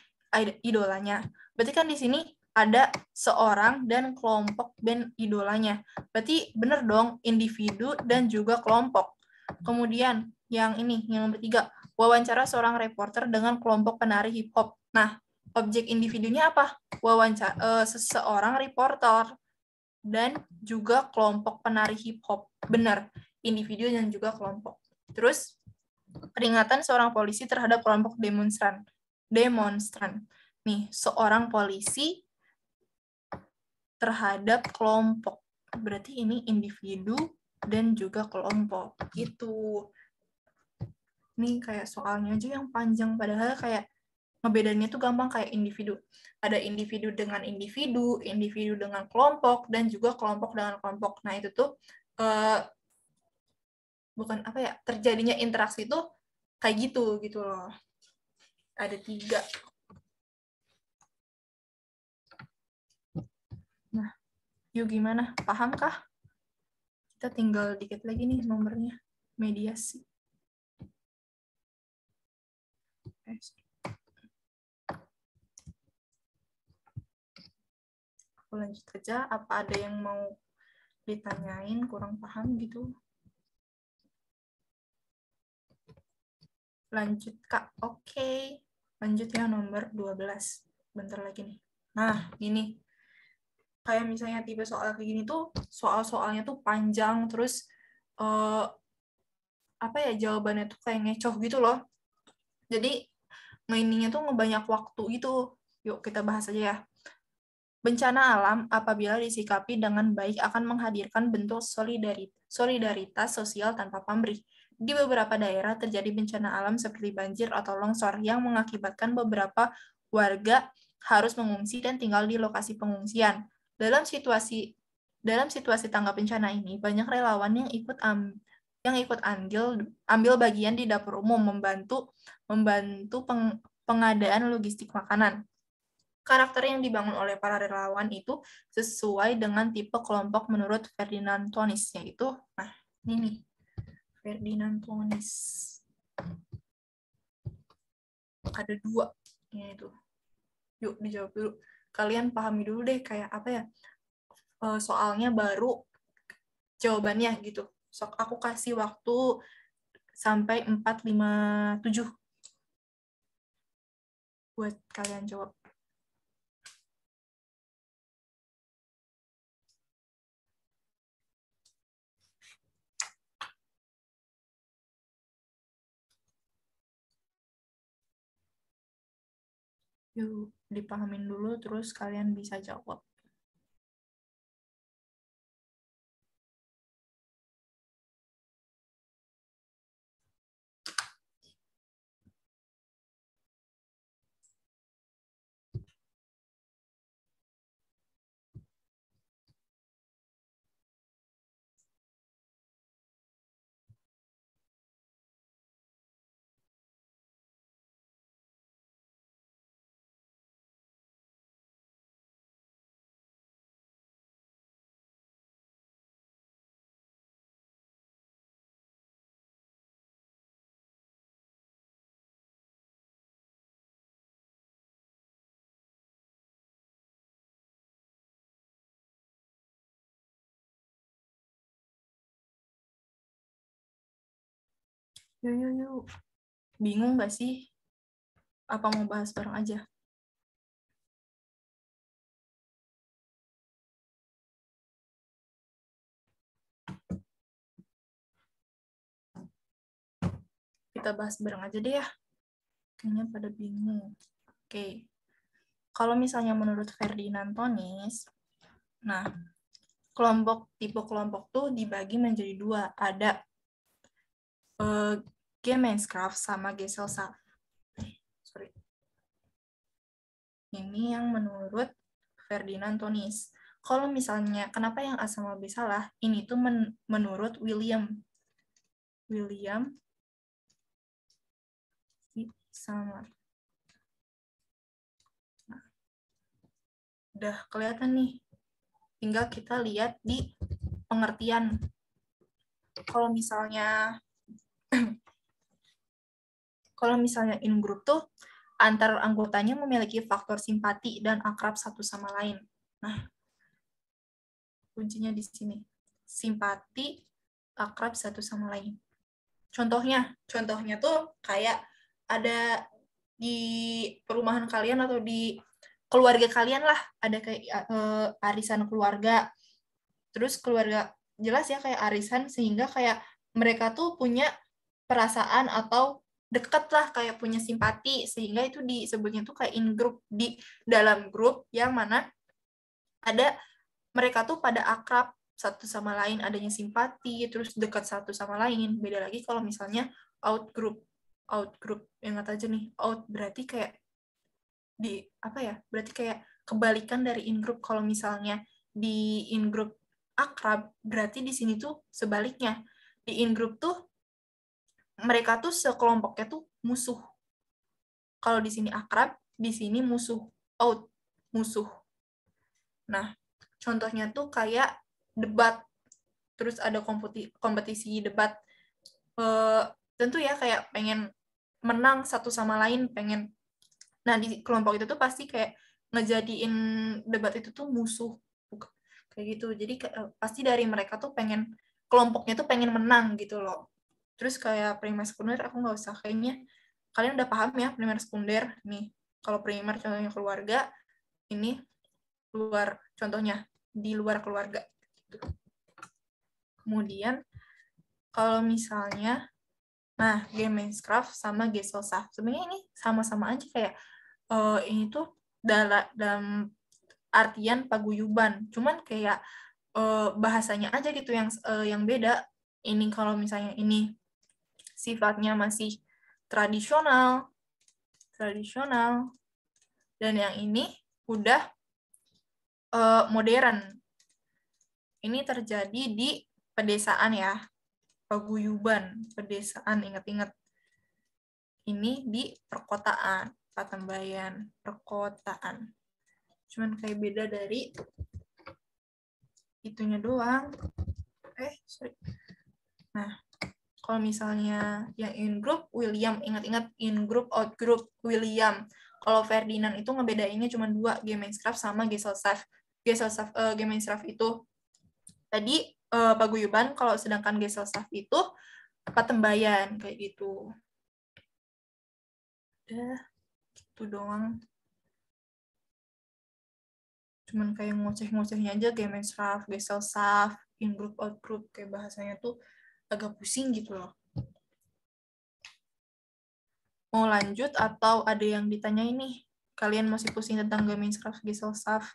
idolanya. Berarti kan di sini ada seorang dan kelompok band idolanya. Berarti bener dong, individu dan juga kelompok. Kemudian yang ini, yang nomor 3, wawancara seorang reporter dengan kelompok penari hip hop. Nah, objek individunya apa? Wawancara seseorang reporter dan juga kelompok penari hip hop. Benar, individu dan juga kelompok. Terus peringatan seorang polisi terhadap kelompok demonstran. Nih, seorang polisi terhadap kelompok. Berarti ini individu dan juga kelompok. Itu. Nih kayak soalnya aja yang panjang, padahal kayak ngebedainnya tuh gampang, kayak individu. Ada individu dengan individu dengan kelompok, dan juga kelompok dengan kelompok. Nah, itu tuh bukan apa ya, terjadinya interaksi tuh kayak gitu loh. Ada 3. Nah, yuk gimana? Pahamkah? Kita tinggal dikit lagi nih nomornya. Mediasi. Aku lanjut aja. Apa ada yang mau ditanyain, kurang paham gitu? Lanjut, Kak. Oke. Lanjut ya, nomor 12. Bentar lagi nih. Nah, ini. Kayak misalnya tipe soal kayak gini tuh, soal-soalnya tuh panjang, terus apa ya, jawabannya tuh kayak ngecoh gitu loh. Jadi, mainingnya tuh ngebanyak waktu gitu. Yuk, kita bahas aja ya. Bencana alam apabila disikapi dengan baik akan menghadirkan bentuk solidaritas sosial tanpa pamrih. Di beberapa daerah terjadi bencana alam seperti banjir atau longsor yang mengakibatkan beberapa warga harus mengungsi dan tinggal di lokasi pengungsian. Dalam situasi tanggap bencana ini, banyak relawan yang ikut ambil bagian di dapur umum, membantu pengadaan logistik makanan. Karakter yang dibangun oleh para relawan itu sesuai dengan tipe kelompok menurut Ferdinand Tonis, yaitu, nah ini nih, Ferdinand Tonis. Ada 2, ini tuh. Yuk dijawab dulu. Kalian pahami dulu deh kayak apa ya, soalnya baru jawabannya gitu. Sok aku kasih waktu sampai 4, 5, 7 buat kalian jawab. Yuk dipahamin dulu terus kalian bisa jawab. Yuk. Bingung nggak sih? Apa mau bahas bareng aja? Kita bahas bareng aja deh ya. Kayaknya pada bingung. Oke. Kalau misalnya menurut Ferdinand Tonis, nah, tipe kelompok tuh dibagi menjadi dua. Ada Gemeinschaft sama Gesellschaft. Sorry. Ini yang menurut Ferdinand Tonis. Kalau misalnya, kenapa yang A sama B salah? Ini tuh menurut William Summer. Nah, udah kelihatan nih. Tinggal kita lihat di pengertian. Kalau misalnya in group tuh antar anggotanya memiliki faktor simpati dan akrab satu sama lain. Nah, kuncinya di sini. Simpati, akrab satu sama lain. Contohnya tuh kayak ada di perumahan kalian atau di keluarga kalian lah, ada kayak arisan keluarga. Terus keluarga jelas ya kayak arisan, sehingga kayak mereka tuh punya perasaan atau deket lah, kayak punya simpati, sehingga itu disebutnya tuh kayak in group, di dalam grup yang mana ada mereka tuh pada akrab satu sama lain, adanya simpati, terus dekat satu sama lain. Beda lagi kalau misalnya out group yang kata aja nih, out berarti kayak berarti kayak kebalikan dari in group. Kalau misalnya di in group akrab, berarti di sini tuh sebaliknya. Di in group tuh mereka tuh sekelompoknya tuh musuh. Kalau di sini akrab, di sini musuh. Out, musuh. Nah, contohnya tuh kayak debat, terus ada kompetisi debat. Tentu ya kayak pengen menang satu sama lain, pengen. Nah, di kelompok itu tuh pasti kayak ngejadiin debat itu tuh musuh. Kayak gitu. Jadi pasti dari mereka tuh kelompoknya tuh pengen menang gitu loh. Terus kayak primer sekunder, aku nggak usah, kayaknya kalian udah paham ya primer sekunder. Nih, kalau primer contohnya keluarga, ini contohnya di luar keluarga. Kemudian kalau misalnya, nah, Gemeinschaft sama Gesellschaft, sebenarnya ini sama-sama aja kayak ini tuh dalam artian paguyuban, cuman kayak bahasanya aja gitu yang beda. Ini kalau misalnya ini sifatnya masih tradisional, dan yang ini udah modern. Ini terjadi di pedesaan ya, paguyuban, pedesaan, ingat-ingat. Ini di perkotaan, Patambayan, perkotaan. Cuman kayak beda dari itunya doang. Sorry. Nah, kalau misalnya yang in group, William, ingat-ingat in group, out group, William. Kalau Ferdinand itu ngebedainnya cuma dua, Gemeinschaft sama Gesellschaft. Gemeinschaft itu tadi paguyuban, kalau sedangkan Gesellschaft itu patembayan, kayak gitu. Udah, gitu doang. Cuman kayak ngoceh-ngocehnya aja, Gemeinschaft, Gesellschaft, in group, out group, kayak bahasanya tuh agak pusing gitu loh. Mau lanjut atau ada yang ditanya ini? Kalian masih pusing tentang Gemeinschaft, Gesellschaft?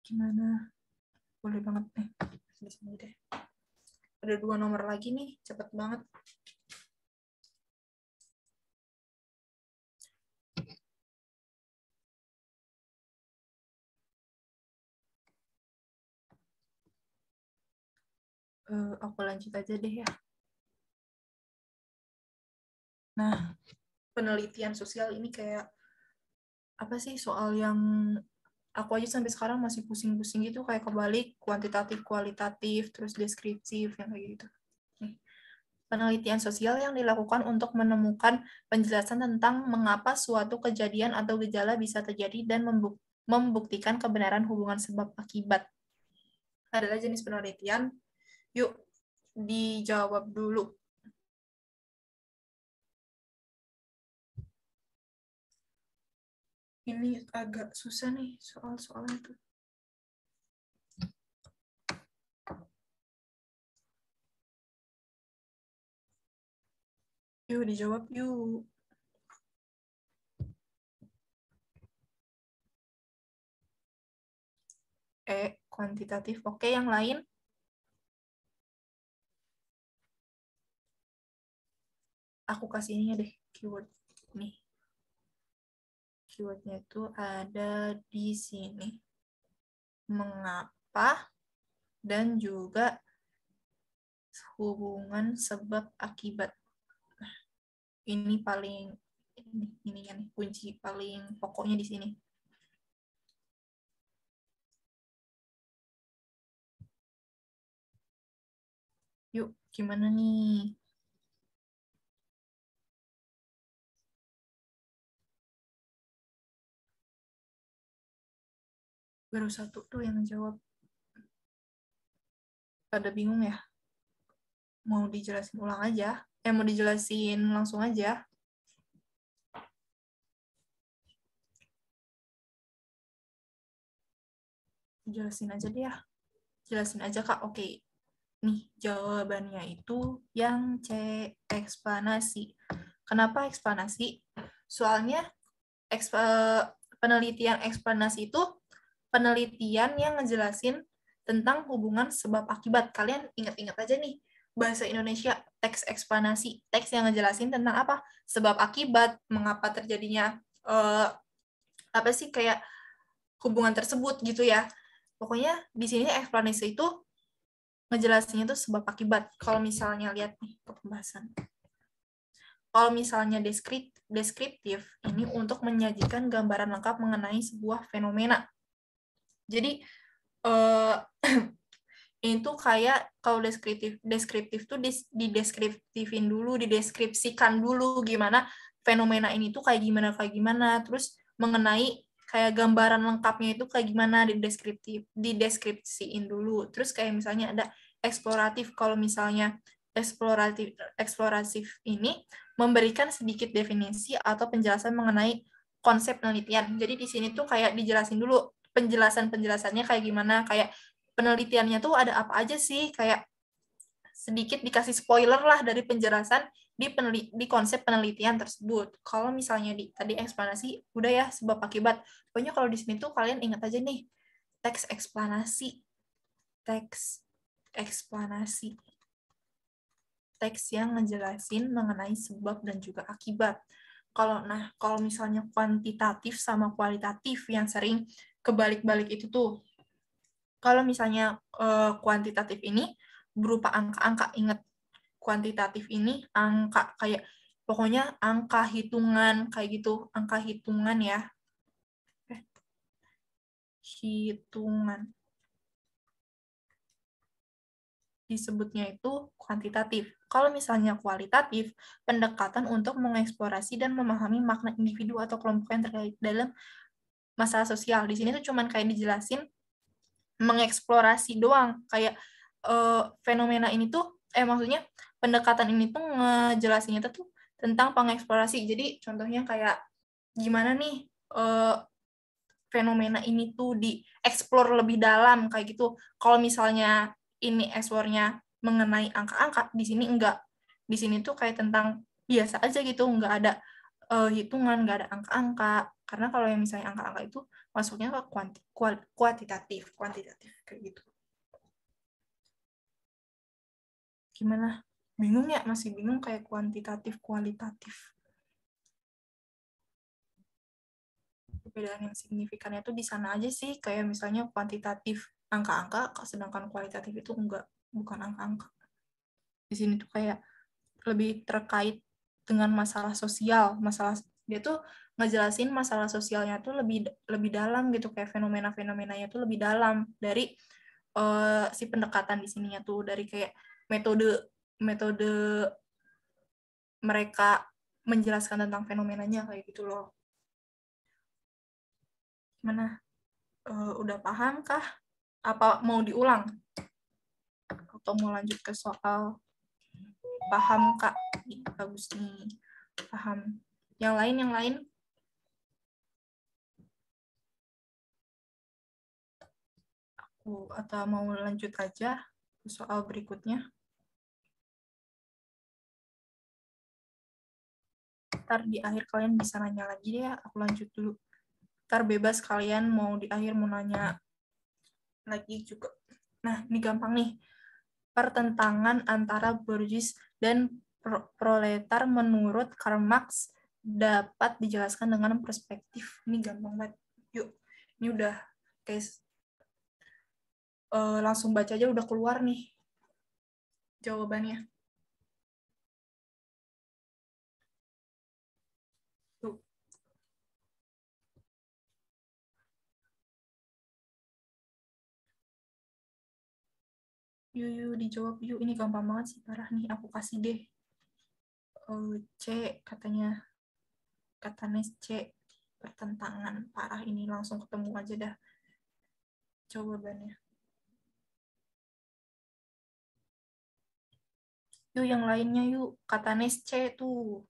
Gimana? Boleh banget nih. Di sini deh. Ada 2 nomor lagi nih, cepet banget. Aku lanjut aja deh ya. Nah, penelitian sosial ini kayak apa sih, soal yang aku aja sampai sekarang masih pusing-pusing gitu, kayak kebalik, kuantitatif, kualitatif, terus deskriptif, yang kayak gitu. Nih. Penelitian sosial yang dilakukan untuk menemukan penjelasan tentang mengapa suatu kejadian atau gejala bisa terjadi dan membuktikan kebenaran hubungan sebab akibat. Adalah jenis penelitian. Yuk, dijawab dulu. Ini agak susah nih soal-soalnya tuh. Yuk dijawab yuk. Kuantitatif. Oke, yang lain? Aku kasih ini deh, keyword. Nih. Keywordnya itu ada di sini. Mengapa dan juga hubungan sebab akibat. Nah, ini paling ini kan kunci paling pokoknya di sini. Yuk, gimana nih? Baru satu tuh yang jawab. Pada bingung ya? Mau dijelasin ulang aja? Mau dijelasin langsung aja? Jelasin aja deh ya. Jelasin aja, Kak. Oke. Nih, jawabannya itu yang C, eksplanasi. Kenapa eksplanasi? Soalnya penelitian eksplanasi itu penelitian yang ngejelasin tentang hubungan sebab akibat. Kalian ingat-ingat aja nih, bahasa Indonesia teks eksplanasi, teks yang ngejelasin tentang apa? Sebab akibat, mengapa terjadinya apa sih kayak hubungan tersebut gitu ya. Pokoknya di sini eksplanasi itu ngejelasinnya tuh sebab akibat. Kalau misalnya lihat nih pembahasan. Kalau misalnya deskriptif, ini untuk menyajikan gambaran lengkap mengenai sebuah fenomena. Jadi, ini tuh kayak kalau deskriptif tuh dideskriptifin dulu, dideskripsikan dulu gimana fenomena ini tuh kayak gimana, terus mengenai kayak gambaran lengkapnya itu kayak gimana dideskripsiin dulu. Terus kayak misalnya ada eksploratif, kalau misalnya eksploratif ini memberikan sedikit definisi atau penjelasan mengenai konsep penelitian. Jadi di sini tuh kayak dijelasin dulu penjelasannya kayak gimana, kayak penelitiannya tuh ada apa aja sih, kayak sedikit dikasih spoiler lah dari penjelasan di konsep penelitian tersebut. Kalau misalnya tadi eksplanasi udah ya sebab akibat. Pokoknya kalau di sini tuh kalian ingat aja nih teks eksplanasi. Teks eksplanasi. Teks yang ngejelasin mengenai sebab dan juga akibat. Kalau misalnya kuantitatif sama kualitatif yang sering kebalik-balik itu tuh. Kalau misalnya kuantitatif ini berupa angka-angka, ingat kuantitatif ini angka kayak pokoknya angka hitungan kayak gitu, angka hitungan ya. Hitungan. Disebutnya itu kuantitatif. Kalau misalnya kualitatif, pendekatan untuk mengeksplorasi dan memahami makna individu atau kelompok yang terkait dalam masalah sosial. Di sini tuh cuman kayak dijelasin mengeksplorasi doang, kayak fenomena ini tuh maksudnya pendekatan ini tuh ngejelasinnya tuh tentang pengeksplorasi. Jadi contohnya kayak gimana nih fenomena ini tuh dieksplor lebih dalam kayak gitu. Kalau misalnya ini eksplornya mengenai angka-angka, di sini enggak. Di sini tuh kayak tentang biasa aja gitu, enggak ada hitungan, enggak ada angka-angka. Karena kalau yang misalnya angka-angka itu masuknya ke kuantitatif kayak gitu. Gimana? Bingung ya? Masih bingung kayak kuantitatif, kualitatif. Perbedaan yang signifikannya tuh di sana aja sih, kayak misalnya kuantitatif angka-angka, sedangkan kualitatif itu bukan angka-angka. Di sini tuh kayak lebih terkait dengan masalah sosial, dia tuh ngejelasin masalah sosialnya tuh lebih dalam gitu, kayak fenomena-fenomenanya tuh lebih dalam dari si pendekatan di sininya tuh, dari kayak metode mereka menjelaskan tentang fenomenanya kayak gitu loh. Gimana? Udah paham kah? Apa mau diulang? Atau mau lanjut ke soal? Paham, Kak? Bagus nih. Paham. Yang lain? Atau mau lanjut aja ke soal berikutnya? Ntar di akhir kalian bisa nanya lagi deh, aku lanjut dulu. Ntar bebas kalian mau di akhir mau nanya lagi juga. Nah, ini gampang nih. Pertentangan antara bourgeois dan proletar menurut Karl Marx dapat dijelaskan dengan perspektif. Ini gampang banget. Yuk, ini udah guys. Langsung baca aja udah keluar nih jawabannya. Tuh. Yuk, dijawab yuk. Ini gampang banget sih, parah nih. Aku kasih deh. C katanya. Katanya C. Pertentangan. Parah ini. Langsung ketemu aja dah jawabannya. Yuk, yang lainnya yuk. Katanya C tuh.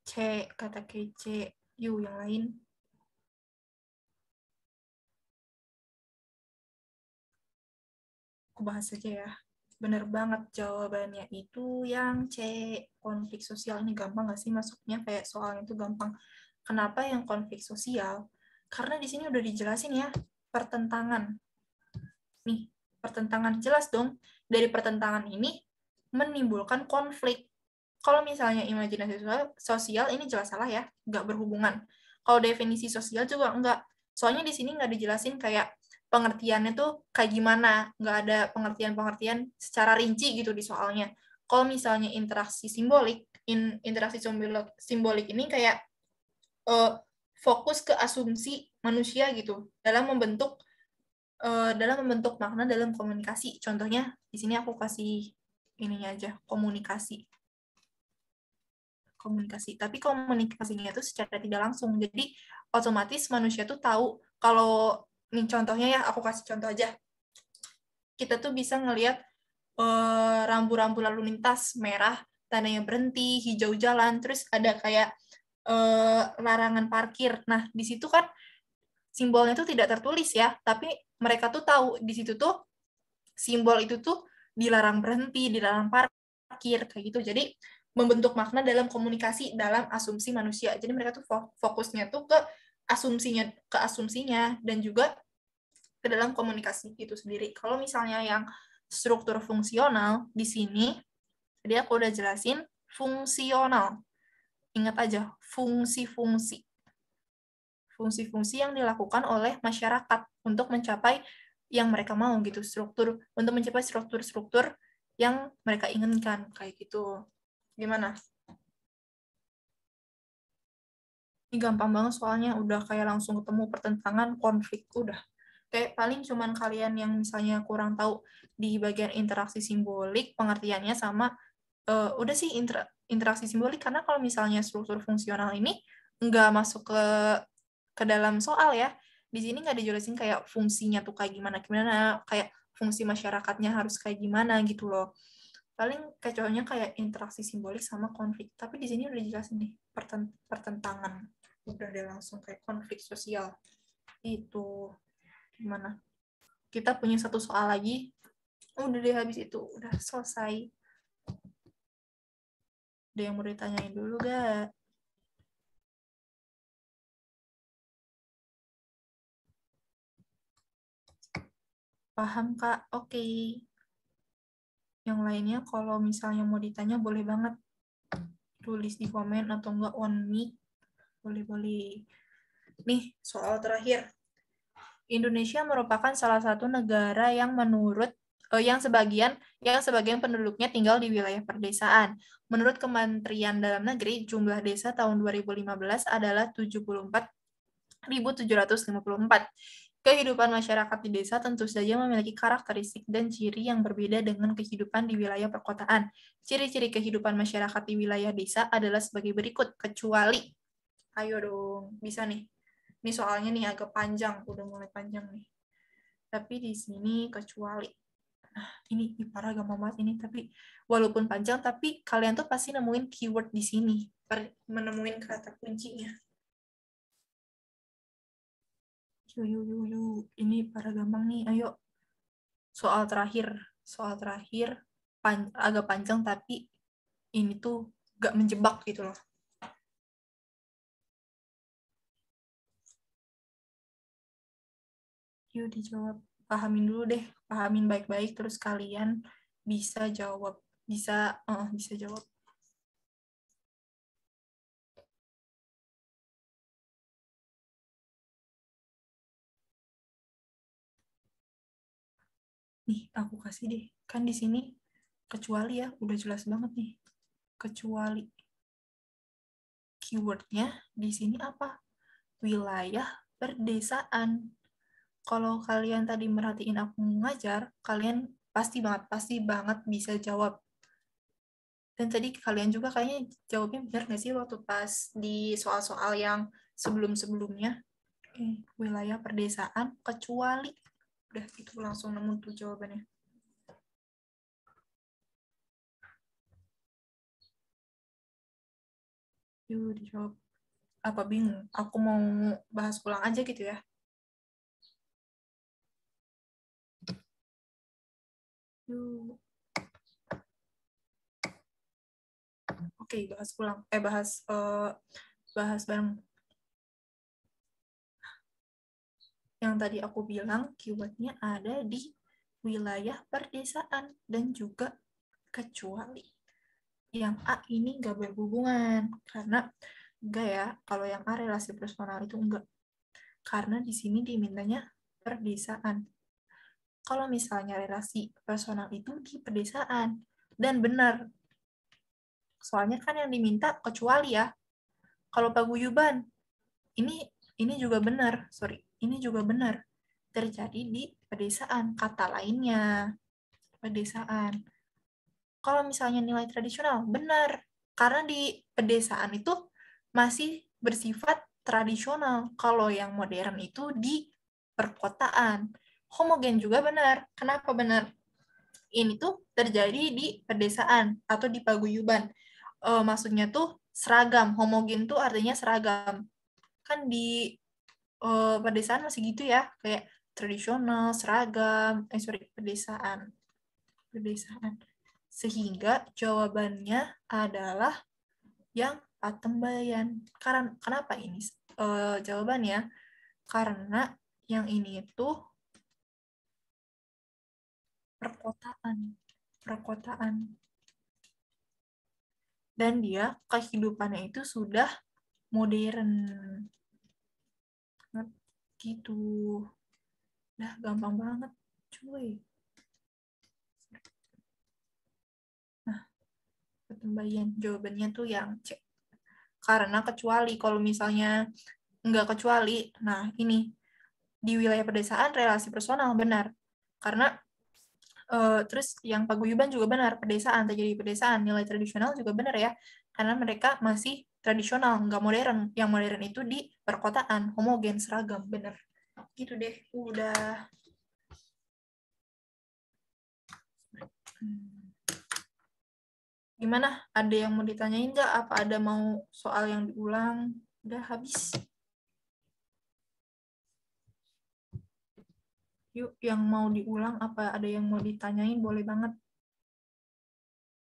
C, kata kece. Yuk, yang lain. Aku bahas aja ya. Bener banget jawabannya itu yang C. Konflik sosial ini gampang nggak sih masuknya? Kayak soalnya itu gampang. Kenapa yang konflik sosial? Karena di sini udah dijelasin ya, pertentangan. Nih, pertentangan jelas dong. Dari pertentangan ini menimbulkan konflik. Kalau misalnya imajinasi sosial ini jelas salah ya, nggak berhubungan. Kalau definisi sosial juga enggak. Soalnya di sini nggak dijelasin kayak pengertiannya tuh kayak gimana, nggak ada pengertian-pengertian secara rinci gitu di soalnya. Kalau misalnya interaksi simbolik, interaksi simbolik ini kayak fokus ke asumsi manusia gitu dalam membentuk makna dalam komunikasi. Contohnya di sini aku kasih ininya aja, komunikasi. Tapi komunikasinya itu secara tidak langsung. Jadi otomatis manusia tuh tahu kalau ini contohnya ya, aku kasih contoh aja. Kita tuh bisa ngelihat rambu-rambu lalu lintas merah, tandanya berhenti, hijau jalan, terus ada kayak larangan parkir. Nah, di situ kan simbolnya tuh tidak tertulis ya, tapi mereka tuh tahu di situ tuh simbol itu tuh dilarang berhenti, dilarang parkir kayak gitu. Jadi membentuk makna dalam komunikasi, dalam asumsi manusia. Jadi mereka tuh fokusnya tuh ke asumsinya dan juga ke dalam komunikasi itu sendiri. Kalau misalnya yang struktur fungsional di sini, tadi aku udah jelasin fungsional. Ingat aja, fungsi-fungsi. Fungsi-fungsi yang dilakukan oleh masyarakat untuk mencapai yang mereka mau gitu, untuk mencapai struktur-struktur yang mereka inginkan kayak gitu. Gimana? Ini gampang banget soalnya udah kayak langsung ketemu pertentangan, konflik, udah. Kayak paling cuman kalian yang misalnya kurang tahu di bagian interaksi simbolik, pengertiannya sama udah sih interaksi simbolik, karena kalau misalnya struktur fungsional ini nggak masuk ke dalam soal ya. Di sini nggak dijelasin kayak fungsinya tuh kayak gimana, kayak fungsi masyarakatnya harus kayak gimana gitu loh. Paling kecohnya kayak interaksi simbolik sama konflik. Tapi di sini udah dijelasin nih, pertentangan. Udah deh langsung kayak konflik sosial. Itu gimana? Kita punya satu soal lagi. Udah deh habis itu, udah selesai. Ada yang mau ditanyain dulu gak? Paham, Kak? Oke. Yang lainnya kalau misalnya mau ditanya boleh banget. Tulis di komen atau enggak on mic. Boleh-boleh. Nih, soal terakhir. Indonesia merupakan salah satu negara yang sebagian penduduknya tinggal di wilayah perdesaan. Menurut Kementerian Dalam Negeri, jumlah desa tahun 2015 adalah 74.754. Kehidupan masyarakat di desa tentu saja memiliki karakteristik dan ciri yang berbeda dengan kehidupan di wilayah perkotaan. Ciri-ciri kehidupan masyarakat di wilayah desa adalah sebagai berikut, kecuali. Ayo dong, bisa nih. Ini soalnya nih agak panjang, udah mulai panjang nih. Tapi di sini kecuali. Ini parah gampang banget ini, tapi walaupun panjang, tapi kalian tuh pasti nemuin keyword di sini, menemuin kata kuncinya. Yuk. Ini parah gampang nih, ayo. Soal terakhir, agak panjang, tapi ini tuh gak menjebak gitu loh. Yuk dijawab. Pahamin dulu deh, pahamin baik-baik, terus kalian bisa jawab. Bisa jawab. Nih, aku kasih deh. Kan di sini kecuali ya, udah jelas banget nih. Kecuali. Keywordnya di sini apa? Wilayah perdesaan. Kalau kalian tadi merhatiin aku ngajar, kalian pasti banget bisa jawab. Dan tadi kalian juga kayaknya jawabnya benar nggak sih waktu pas di soal-soal yang sebelum-sebelumnya? Wilayah perdesaan kecuali. Udah, itu langsung nemu tuh jawabannya. Yuk, dijawab. Apa bingung? Aku mau bahas ulang aja gitu ya. Yuk. Oke, bahas ulang. Bahas bareng. Yang tadi aku bilang, keywordnya ada di wilayah perdesaan dan juga kecuali. Yang A ini nggak berhubungan, karena enggak ya, kalau yang A relasi personal itu enggak. Karena di sini dimintanya perdesaan. Kalau misalnya relasi personal itu di perdesaan, dan benar. Soalnya kan yang diminta kecuali ya. Kalau paguyuban, ini juga benar, ini juga benar. Terjadi di pedesaan, kata lainnya, pedesaan. Kalau misalnya nilai tradisional, benar. Karena di pedesaan itu masih bersifat tradisional. Kalau yang modern itu di perkotaan. Homogen juga benar. Kenapa benar? Ini tuh terjadi di pedesaan atau di paguyuban. Maksudnya tuh seragam. Homogen tuh artinya seragam. Kan di pedesaan masih gitu ya. Kayak tradisional, seragam. Pedesaan. Sehingga jawabannya adalah yang Patembayan. Karena kenapa ini jawabannya? Karena yang ini itu perkotaan. Dan dia kehidupannya itu sudah modern. Gitu. Dah gampang banget, cuy. Nah, Patembayan jawabannya tuh yang C. Karena kecuali kalau misalnya nggak kecuali, nah ini di wilayah pedesaan relasi personal benar. Karena terus yang paguyuban juga benar, pedesaan terjadi pedesaan, nilai tradisional juga benar ya, karena mereka masih tradisional, nggak modern. Yang modern itu di perkotaan, homogen, seragam, benar. Gitu deh, udah. Gimana? Ada yang mau ditanyain nggak? Apa ada mau soal yang diulang? Udah habis. Yuk, yang mau diulang, apa ada yang mau ditanyain? Boleh banget.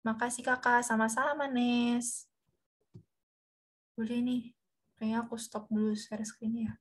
Makasih kakak, sama-sama Nes. Boleh nih, kayaknya aku stop dulu share screen-nya.